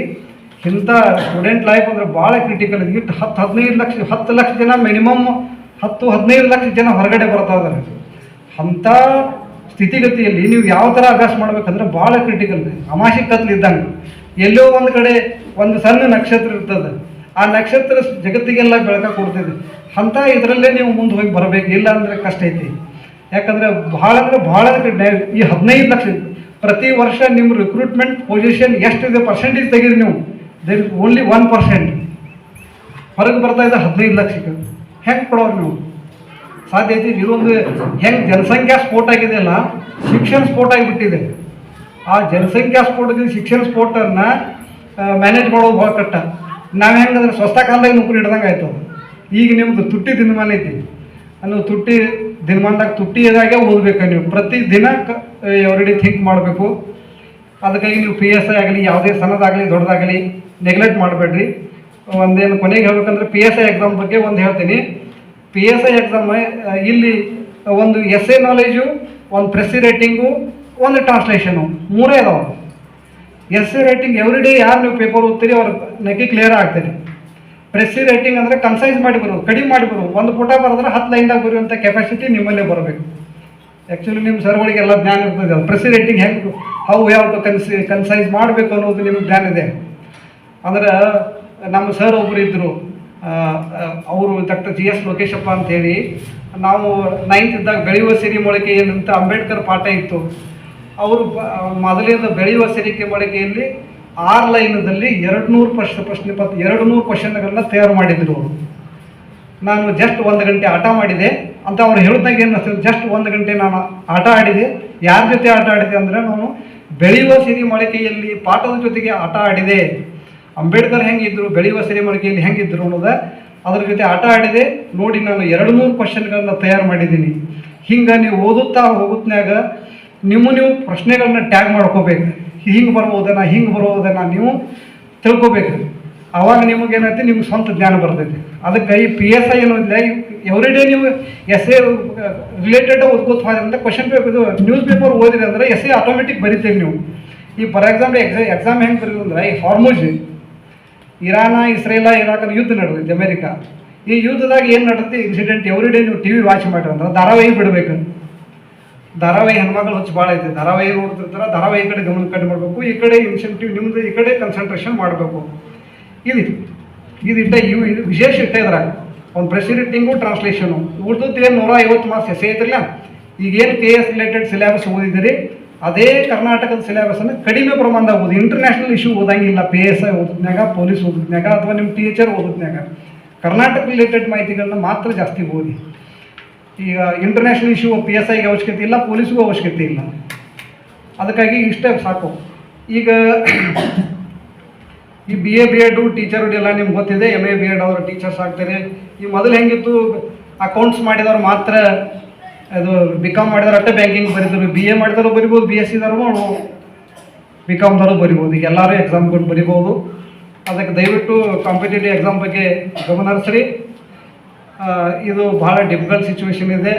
ಇಂಥ ಸ್ಟೂಡೆಂಟ್ ಲೈಫ್ ಅಂದರೆ ಭಾಳ ಕ್ರಿಟಿಕಲ್. ಇಟ್ಟು 10 ಲಕ್ಷ ಜನ ಮಿನಿಮಮ್ 10-15 ಲಕ್ಷ ಜನ ಹೊರಗಡೆ ಬರ್ತಾ ಇದ್ದಾರೆ. ಅಂಥ ಸ್ಥಿತಿಗತಿಯಲ್ಲಿ ನೀವು ಯಾವ ಥರ ಅಭ್ಯಾಸ ಮಾಡ್ಬೇಕಂದ್ರೆ ಭಾಳ ಕ್ರಿಟಿಕಲ್. ಅಮಾಶಿ ಕತ್ಲಿದ್ದಂಗೆ ಎಲ್ಲೋ ಒಂದು ಕಡೆ ಒಂದು ಸಣ್ಣ ನಕ್ಷತ್ರ ಇರ್ತದೆ. ಆ ನಕ್ಷತ್ರ ಜಗತ್ತಿಗೆಲ್ಲ ಬೆಳಕ ಕೊಡ್ತಿದೆ. ಅಂಥ ಇದರಲ್ಲೇ ನೀವು ಮುಂದೆ ಹೋಗಿ ಬರಬೇಕು. ಇಲ್ಲ ಅಂದರೆ ಕಷ್ಟ ಐತಿ. ಯಾಕಂದರೆ ಭಾಳ ಈ 15 ಲಕ್ಷ ಪ್ರತಿ ವರ್ಷ ನಿಮ್ಮ ರಿಕ್ರೂಟ್ಮೆಂಟ್ ಪೊಸಿಷನ್ ಎಷ್ಟಿದೆ ಪರ್ಸೆಂಟೇಜ್ ತೆಗೀರಿ ನೀವು. There is only 1%. ಹೊರಗೆ ಬರ್ತಾ ಇದೆ 15 ಲಕ್ಷಕ್ಕೆ. ಹೆಂಗೆ ಕೊಡೋರು ನೀವು? ಸಾಧ್ಯ ಐತಿ? ಇದೊಂದು ಹೆಂಗೆ ಜನಸಂಖ್ಯಾ ಸ್ಫೋಟ ಆಗಿದೆಯಲ್ಲ, ಶಿಕ್ಷಣ ಸ್ಫೋಟ ಆಗಿಬಿಟ್ಟಿದೆ. ಆ ಜನಸಂಖ್ಯಾ ಸ್ಫೋಟದಿಂದ ಶಿಕ್ಷಣ ಸ್ಫೋಟನ್ನು ಮ್ಯಾನೇಜ್ ಮಾಡೋದು ಭಾಳ ಕಷ್ಟ. ನಾವು ಹೆಂಗಂದ್ರೆ ಸ್ವಸ್ಥ ಕಾಲದಾಗ ನೌಕರಿ ಹಿಡ್ದಂಗೆ ಆಯ್ತು. ಈಗ ನಿಮ್ಮದು ತುಟ್ಟಿ ದಿನಮಾನ ಐತಿ. ನೀವು ತುಟ್ಟಿ ದಿನಮಾನದಾಗ ತುಟ್ಟಿದಾಗೆ ಓದಬೇಕು. ನೀವು ಪ್ರತಿ ದಿನ ಎವ್ರಿಡೇ ಥಿಂಕ್ ಮಾಡಬೇಕು. ಅದಕ್ಕಾಗಿ ನೀವು PSI ಆಗಲಿ ಯಾವುದೇ ಸಣ್ಣದಾಗಲಿ ದೊಡ್ಡದಾಗಲಿ ನೆಗ್ಲೆಕ್ಟ್ ಮಾಡಬೇಡ್ರಿ. ಒಂದೇನು ಕೊನೆಗೆ ಹೇಳ್ಬೇಕಂದ್ರೆ PSI ಎಕ್ಸಾಮ್ ಬಗ್ಗೆ ಒಂದು ಹೇಳ್ತೀನಿ. PSI ಎಕ್ಸಾಮ್ ಇಲ್ಲಿ ಒಂದು essay ನಾಲೆಜು, ಒಂದು ಪ್ರೆಸ್ಸಿ ರೈಟಿಂಗು, ಒಂದು ಟ್ರಾನ್ಸ್ಲೇಷನು, ಮೂರೇ ಅದಾವೆ. essay ರೈಟಿಂಗ್ ಎವ್ರಿ ಡೇ ಯಾರು ನೀವು ಪೇಪರ್ ಓದ್ತೀರಿ ಅವ್ರ ನೆಕ್ಕೆ ಕ್ಲಿಯರ್ ಆಗ್ತೀರಿ. ಪ್ರೆಸ್ಸಿ ರೈಟಿಂಗ್ ಅಂದರೆ ಕನ್ಸೈಸ್ ಮಾಡಿ ಬರೋದು, ಕಡಿಮೆ ಮಾಡಿ ಬರೋದು. ಒಂದು ಪುಟ ಬರೆದ್ರೆ 10 ಲೈನ್ದಾಗ ಬರೆಯುವಂಥ ಕೆಪಾಸಿಟಿ ನಿಮ್ಮಲ್ಲೇ ಬರಬೇಕು. ಆ್ಯಕ್ಚುಲಿ ನಿಮ್ಮ ಸರ್ಗಳಿಗೆಲ್ಲ ಜ್ಞಾನ ಇರ್ತದೆ. ಪ್ರೆಸ್ಸಿ ರೈಟಿಂಗ್ ಹೆಂಗೆ ಹೌ ಹ್ಯಾವ್ ಟು ಕನ್ಸೈಸ್ ಮಾಡಬೇಕು ಅನ್ನೋದು ನಿಮಗೆ ಜ್ಞಾನ ಇದೆ. ಅಂದ್ರೆ ನಮ್ಮ ಸರ್ ಒಬ್ಬರು ಇದ್ದರು, ಅವರು ಡಾಕ್ಟರ್ GS ಲೋಕೇಶಪ್ಪ ಅಂತೇಳಿ. ನಾವು 9th ಇದ್ದಾಗ ಬೆಳೆಯುವ ಸಿರಿ ಮೊಳಕೆ ಏನಂತ ಅಂಬೇಡ್ಕರ್ ಪಾಠ ಇತ್ತು. ಅವರು ಮೊದಲಿಂದ ಬೆಳೆಯುವ ಸಿರಿಕೆ ಮೊಳಕೆಯಲ್ಲಿ 6 ಲೈನದಲ್ಲಿ 200 ಕ್ವಶನ್ಗಳನ್ನ ತಯಾರು ಮಾಡಿದ್ರು ಅವರು. ನಾನು ಜಸ್ಟ್ 1 ಗಂಟೆ ಆಟ ಮಾಡಿದೆ ಅಂತ ಅವ್ರು ಹೇಳಿದಾಗ ಏನು ಅನಿಸ್ತದೆ, ಜಸ್ಟ್ 1 ಗಂಟೆ ನಾನು ಆಟ ಆಡಿದೆ. ಯಾರ ಜೊತೆ ಆಟ ಆಡಿದೆ ಅಂದರೆ ನಾನು ಬೆಳೆಯುವ ಸಿರಿ ಮೊಳಕೆಯಲ್ಲಿ ಪಾಠದ ಜೊತೆಗೆ ಆಟ ಆಡಿದೆ. ಅಂಬೇಡ್ಕರ್ ಹೆಂಗಿದ್ರು, ಬೆಳೆಯುವ ಸಿರಿ ಮೊಳಕೆಯಲ್ಲಿ ಹೆಂಗಿದ್ರು ಅನ್ನೋದು ಅದ್ರ ಜೊತೆ ಆಟ ಆಡಿದೆ. ನೋಡಿ ನಾನು 200 ಕ್ವಶನ್ಗಳನ್ನ ತಯಾರು ಮಾಡಿದ್ದೀನಿ. ಹಿಂಗೆ ನೀವು ಓದುತ್ತಾ ಹೋಗುತ್ನ್ಯಾಗ ನೀವು ಪ್ರಶ್ನೆಗಳನ್ನ ಟ್ಯಾಗ್ ಮಾಡ್ಕೋಬೇಕು. ಹಿಂಗೆ ಬರ್ಬೋದನ್ನ ನೀವು ತಿಳ್ಕೊಬೇಕು. ಆವಾಗ ನಿಮಗೇನೈತಿ, ನಿಮ್ಗೆ ಸ್ವಂತ ಜ್ಞಾನ ಬರ್ತೈತಿ. ಅದಕ್ಕೆ ಈ PSI ಅನ್ನೋದಿಲ್ಲ, ಎವ್ರಿ ಡೇ ನೀವು essay ರಿಲೇಟೆಡ್ ಓದ್ಕೋತ ಹೋದ್ರಿಂದ ಕ್ವಶನ್ ಪೇಪರ್ ಇದು ನ್ಯೂಸ್ ಪೇಪರ್ ಓದಿರಿ ಅಂದರೆ essay ಆಟೋಮೆಟಿಕ್ ಬರಿತೀರಿ ನೀವು. ಈ ಫಾರ್ ಎಕ್ಸಾಂಪಲ್ ಎಕ್ಸಾಮ್ ಹೆಂಗೆ ಬರೀದು ಅಂದ್ರೆ, ಈ ಹಾರ್ಮುಜ್ ಇರಾನ ಇಸ್ರೇಲ ಇರಾಕನ ಯುದ್ಧ ನಡೆದೈತಿ ಅಮೇರಿಕಾ. ಈ ಯುದ್ಧದಾಗ ಏನು ನಡೆದೈತಿ ಇನ್ಸಿಡೆಂಟ್ ಎವ್ರಿ ಡೇ ನೀವು TV ವಾಚ್ ಮಾಡಿರಿ ಅಂದ್ರೆ ಧಾರಾವಾಹಿ ಬಿಡಬೇಕು. ಧಾರಾವಾಹಿ ಹೆಣ್ಮಕ್ಳು ಹುಚ್ಚು ಭಾಳ ಐತಿ. ಧಾರಾವಾಹಿ ನೋಡ್ತಿರ್ತಾರೆ, ಧಾರಾವಾಹಿ ಕಡೆ ಗಮನ ಕಡಿಮೆ ಮಾಡಬೇಕು. ಈ ಕಡೆ ಇನ್ಸೆಂಟಿವ್ ನಿಮ್ಮದು ಈ ಕಡೆ ಕನ್ಸಂಟ್ರೇಷನ್ ಮಾಡಬೇಕು. ಇದಿಟ್ಟ ವಿಶೇಷ ಇಟ್ಟ ಇದ್ರಾಗ ಒಂದು ಪ್ರೆಸ್ ರೀಡಿಂಗು, ಟ್ರಾನ್ಸ್ಲೇಷನು. ಉಳಿದದ್ದು ಏನು 150 ಮಾರ್ಕ್ಸ್ ಎಸೆ ಐತಿಲ್ಲ. ಈಗೇನು KS ರಿಲೇಟೆಡ್ ಸಿಲೆಬಸ್ ಓದಿದ್ದೀರಿ ಅದೇ ಕರ್ನಾಟಕದ ಸಿಲೆಬಸನ್ನು ಕಡಿಮೆ ಪ್ರಮಾಣದಾಗ ಓದಿ. ಇಂಟರ್ನ್ಯಾಷನಲ್ ಇಶ್ಯೂ ಓದಂಗಿಲ್ಲ. PSI ಓದಿದ್ನಾಗ, ಪೊಲೀಸ್ ಓದಿದ್ನಾಗ, ಅಥವಾ ನಿಮ್ಮ ಟೀಚರ್ ಓದಿದ್ನಾಗ ಕರ್ನಾಟಕ ರಿಲೇಟೆಡ್ ಮಾಹಿತಿಗಳನ್ನ ಮಾತ್ರ ಜಾಸ್ತಿ ಓದಿ. ಈಗ ಇಂಟರ್ನ್ಯಾಷನಲ್ ಇಶ್ಯೂ PSIಗೆ ಅವಶ್ಯಕತೆ ಇಲ್ಲ, ಪೊಲೀಸ್ಗೂ ಅವಶ್ಯಕತೆ ಇಲ್ಲ. ಅದಕ್ಕಾಗಿ ಇಷ್ಟೇ ಸಾಕು. ಈಗ ಈ BA B.Ed ಟೀಚರ್ ಎಲ್ಲ ನಿಮ್ಗೆ ಗೊತ್ತಿದೆ. MA B.Ed ಅವರು ಟೀಚರ್ಸ್ ಆಗ್ತಾರೆ. ಈ ಮೊದಲು ಹೆಂಗಿತ್ತು, ಅಕೌಂಟ್ಸ್ ಮಾಡಿದವ್ರು ಮಾತ್ರ, ಅದು BCom ಮಾಡಿದವ್ರು ಅಷ್ಟೇ ಬ್ಯಾಂಕಿಂಗ್ ಬರೀತಾರೆ. BA ಮಾಡಿದವರು ಬರಿಬೋದು, BSc BComದವರು ಬರಿಬೋದು. ಈಗ ಎಲ್ಲರೂ ಎಕ್ಸಾಮ್ಗಳು ಬರಿಬೋದು. ಅದಕ್ಕೆ ದಯವಿಟ್ಟು ಕಾಂಪಿಟೇಟಿವ್ ಎಕ್ಸಾಮ್ ಬಗ್ಗೆ ಗಮನ ಹರಿಸ್ರಿ. ಇದು ಭಾಳ ಡಿಫಿಕಲ್ಟ್ ಸಿಚುವೇಶನ್ ಇದೆ.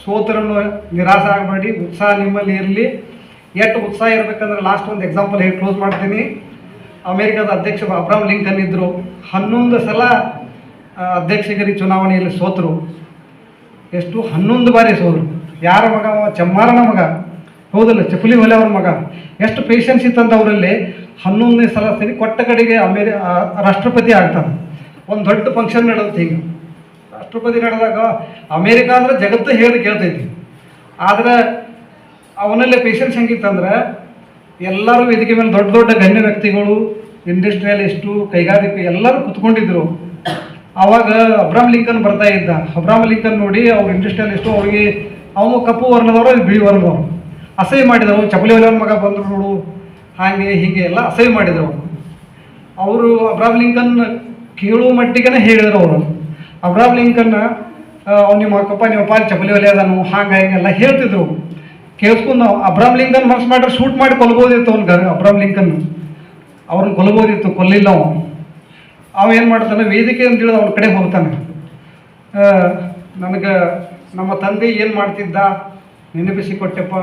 ಸೋತರನ್ನು ನಿರಾಸೆ ಆಗಬೇಡಿ, ಉತ್ಸಾಹ ನಿಮ್ಮಲ್ಲಿ ಇರಲಿ. ಎಷ್ಟು ಉತ್ಸಾಹ ಇರಬೇಕಂದ್ರೆ ಲಾಸ್ಟ್ ಒಂದು ಎಕ್ಸಾಂಪಲ್ ಹೇಳಿ ಕ್ಲೋಸ್ ಮಾಡ್ತೀನಿ. ಅಮೇರಿಕಾದ ಅಧ್ಯಕ್ಷ ಅಬ್ರಹಾಂ ಲಿಂಕನ್ ಇದ್ದರು. 11 ಸಲ ಅಧ್ಯಕ್ಷಗಿರಿ ಚುನಾವಣೆಯಲ್ಲಿ ಸೋತರು. ಎಷ್ಟು 11 ಬಾರಿ ಸೋದರು. ಯಾರ ಮಗ? ಚಮ್ಮಾರನ ಮಗ, ಹೌದಲ್ಲ, ಚಪ್ಪಲಿ ಹೊಲೆ ಅವ್ರ ಮಗ. ಎಷ್ಟು ಪೇಷನ್ಸ್ ಇತ್ತಂತ ಅವರಲ್ಲಿ. 11ನೇ ಸಲ ಸರಿ ಕೊಟ್ಟ ಕಡೆಗೆ ರಾಷ್ಟ್ರಪತಿ ಆಗ್ತಾರೆ. ಒಂದು ದೊಡ್ಡ ಫಂಕ್ಷನ್ ನಡೆಯುತ್ತೆ. ಹಿಂಗೆ ರಾಷ್ಟ್ರಪತಿ ನಡೆದಾಗ ಅಮೇರಿಕಾ ಅಂದ್ರೆ ಜಗತ್ತು ಹೇಳಿ ಕೇಳ್ತೈತಿ. ಆದ್ರೆ ಅವನಲ್ಲೇ ಪೇಷನ್ಸ್ ಹೆಂಗಿತ್ತಂದ್ರೆ, ಎಲ್ಲರೂ ವೇದಿಕೆ ಮೇಲೆ ದೊಡ್ಡ ದೊಡ್ಡ ಗಣ್ಯ ವ್ಯಕ್ತಿಗಳು, ಇಂಡಸ್ಟ್ರಿಯಲಿಸ್ಟು, ಕೈಗಾರಿಕೆ ಎಲ್ಲರೂ ಕುತ್ಕೊಂಡಿದ್ರು. ಆವಾಗ ಅಬ್ರಹಾಂ ಲಿಂಕನ್ ಬರ್ತಾ ಇದ್ದ. ಅಬ್ರಹಾಂ ಲಿಂಕನ್ ನೋಡಿ ಅವ್ರು ಇಂಡಸ್ಟ್ರಿಯಲಿಸ್ಟು, ಅವ್ರಿಗೆ ಅವನು ಕಪ್ಪು ವರ್ಣದವರು, ಅದು ಬಿಳಿ ವರ್ಣದವರು ಅಸಹ್ಯ ಮಾಡಿದವರು. ಚಪ್ಪಲಿ ಹೊಲೆಯವ್ರ ಮಗ ಬಂದರು ನೋಡು, ಹಾಗೆ ಹೀಗೆ ಎಲ್ಲ ಅಸಹ್ಯ ಮಾಡಿದರು. ಅವರು ಅಬ್ರಹಾಂ ಲಿಂಕನ್ ಕೇಳುವ ಮಟ್ಟಿಗೆ ಹೇಳಿದರು. ಅವರು ಅಬ್ರಹಾಂ ಲಿಂಕನ್ ನಿಮ್ಮ ಅಕ್ಕಪ್ಪ ನಿಮ್ಮಪ್ಪ ಚಪ್ಪಲಿ ಹೊಲೆ ಅದನು ಹಾಗೆ ಹೀಗೆಲ್ಲ ಹೇಳ್ತಿದ್ರು. ಕೇಳಿಸ್ಕೊಂಡು ಅಬ್ರಹಾಂ ಲಿಂಕನ್ ಮನಸ್ಸು ಮಾಡ್ರೆ ಶೂಟ್ ಮಾಡಿ ಕೊಲ್ಬೋದಿತ್ತು ಅವ್ನಿಗೆ. ಅಬ್ರಹಾಂ ಲಿಂಕನ್ ಅವ್ರನ್ನ ಕೊಲ್ಬೋದಿತ್ತು, ಕೊಲ್ಲಿಲ್ಲ ಅವೇನು ಮಾಡ್ತಾನೆ, ವೇದಿಕೆ ಅಂತ ಹೇಳಿದ ಅವ್ನ ಕಡೆ ಹೋಗ್ತಾನೆ. ನನಗೆ ನಮ್ಮ ತಂದೆ ಏನು ಮಾಡ್ತಿದ್ದ ನೆನಪಿಸಿಕೊಟ್ಟೆಪ್ಪ,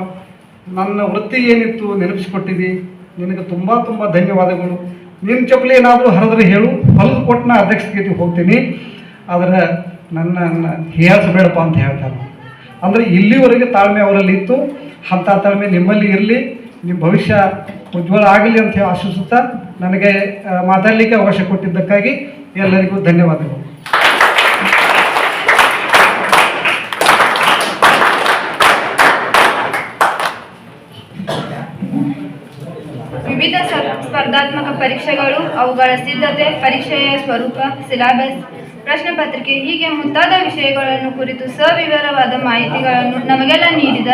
ನನ್ನ ವೃತ್ತಿ ಏನಿತ್ತು ನೆನಪಿಸಿಕೊಟ್ಟಿದ್ದಿ, ನಿನಗೆ ತುಂಬ ತುಂಬ ಧನ್ಯವಾದಗಳು. ನಿನ್ನ ಚಪ್ಪಲಿ ಏನಾದರೂ ಹರಿದ್ರೆ ಹೇಳು, ಹೊಲಿದು ಕೊಟ್ಟು ನಾ ಅಧ್ಯಕ್ಷತೆಗೆ ಹೋಗ್ತೀನಿ, ಆದರೆ ನನ್ನನ್ನು ಹೀಯಾಳಿಸಬೇಡಪ್ಪ ಅಂತ ಹೇಳ್ತಾನೆ. ಅಂದರೆ ಇಲ್ಲಿವರೆಗೆ ತಾಳ್ಮೆ ಅವರಲ್ಲಿ ಇತ್ತು. ಅಂಥ ತಾಳ್ಮೆ ನಿಮ್ಮಲ್ಲಿ ಇರಲಿ, ನಿಮ್ಮ ಭವಿಷ್ಯ ಉಜ್ವಲ ಆಗಲಿ ಅಂತ ಹೇಳಿ ಆಶಿಸುತ್ತಾ ನನಗೆ ಮಾತಾಡಲಿಕ್ಕೆ ಅವಕಾಶ ಕೊಟ್ಟಿದ್ದಕ್ಕಾಗಿ ಎಲ್ಲರಿಗೂ ಧನ್ಯವಾದಗಳು. ವಿವಿಧ ಸ್ಪರ್ಧಾತ್ಮಕ ಪರೀಕ್ಷೆಗಳು, ಅವುಗಳ ಸಿದ್ಧತೆ, ಪರೀಕ್ಷೆಯ ಸ್ವರೂಪ, ಸಿಲೆಬಸ್, ಪ್ರಶ್ನೆ ಪತ್ರಿಕೆ ಹೀಗೆ ಮುಂತಾದ ವಿಷಯಗಳನ್ನು ಕುರಿತು ಸವಿವರವಾದ ಮಾಹಿತಿಗಳನ್ನು ನಮಗೆಲ್ಲ ನೀಡಿದ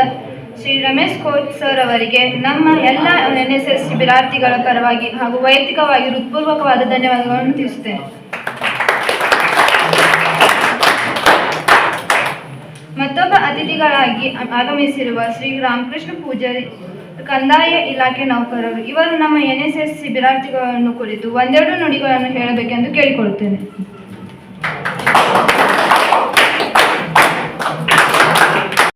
ಶ್ರೀ ರಮೇಶ್ ಕೋಚ್ ಸರ್ ಅವರಿಗೆ ನಮ್ಮ ಎಲ್ಲ NSS ಶಿಬಿರಾರ್ಥಿಗಳ ಪರವಾಗಿ ಹಾಗೂ ವೈಯಕ್ತಿಕವಾಗಿ ಹೃತ್ಪೂರ್ವಕವಾದ ಧನ್ಯವಾದಗಳನ್ನು ತಿಳಿಸುತ್ತೇನೆ. ಮತ್ತೊಬ್ಬ ಅತಿಥಿಗಳಾಗಿ ಆಗಮಿಸಿರುವ ಶ್ರೀ ರಾಮಕೃಷ್ಣ ಪೂಜಾರಿ ಕಂದಾಯ ಇಲಾಖೆ ನೌಕರರು ಇವರು ನಮ್ಮ NSS ಶಿಬಿರಾರ್ಥಿಗಳನ್ನು ಕುರಿತು ಒಂದೆರಡು ನುಡಿಗಳನ್ನು ಹೇಳಬೇಕೆಂದು ಕೇಳಿಕೊಳ್ಳುತ್ತೇನೆ.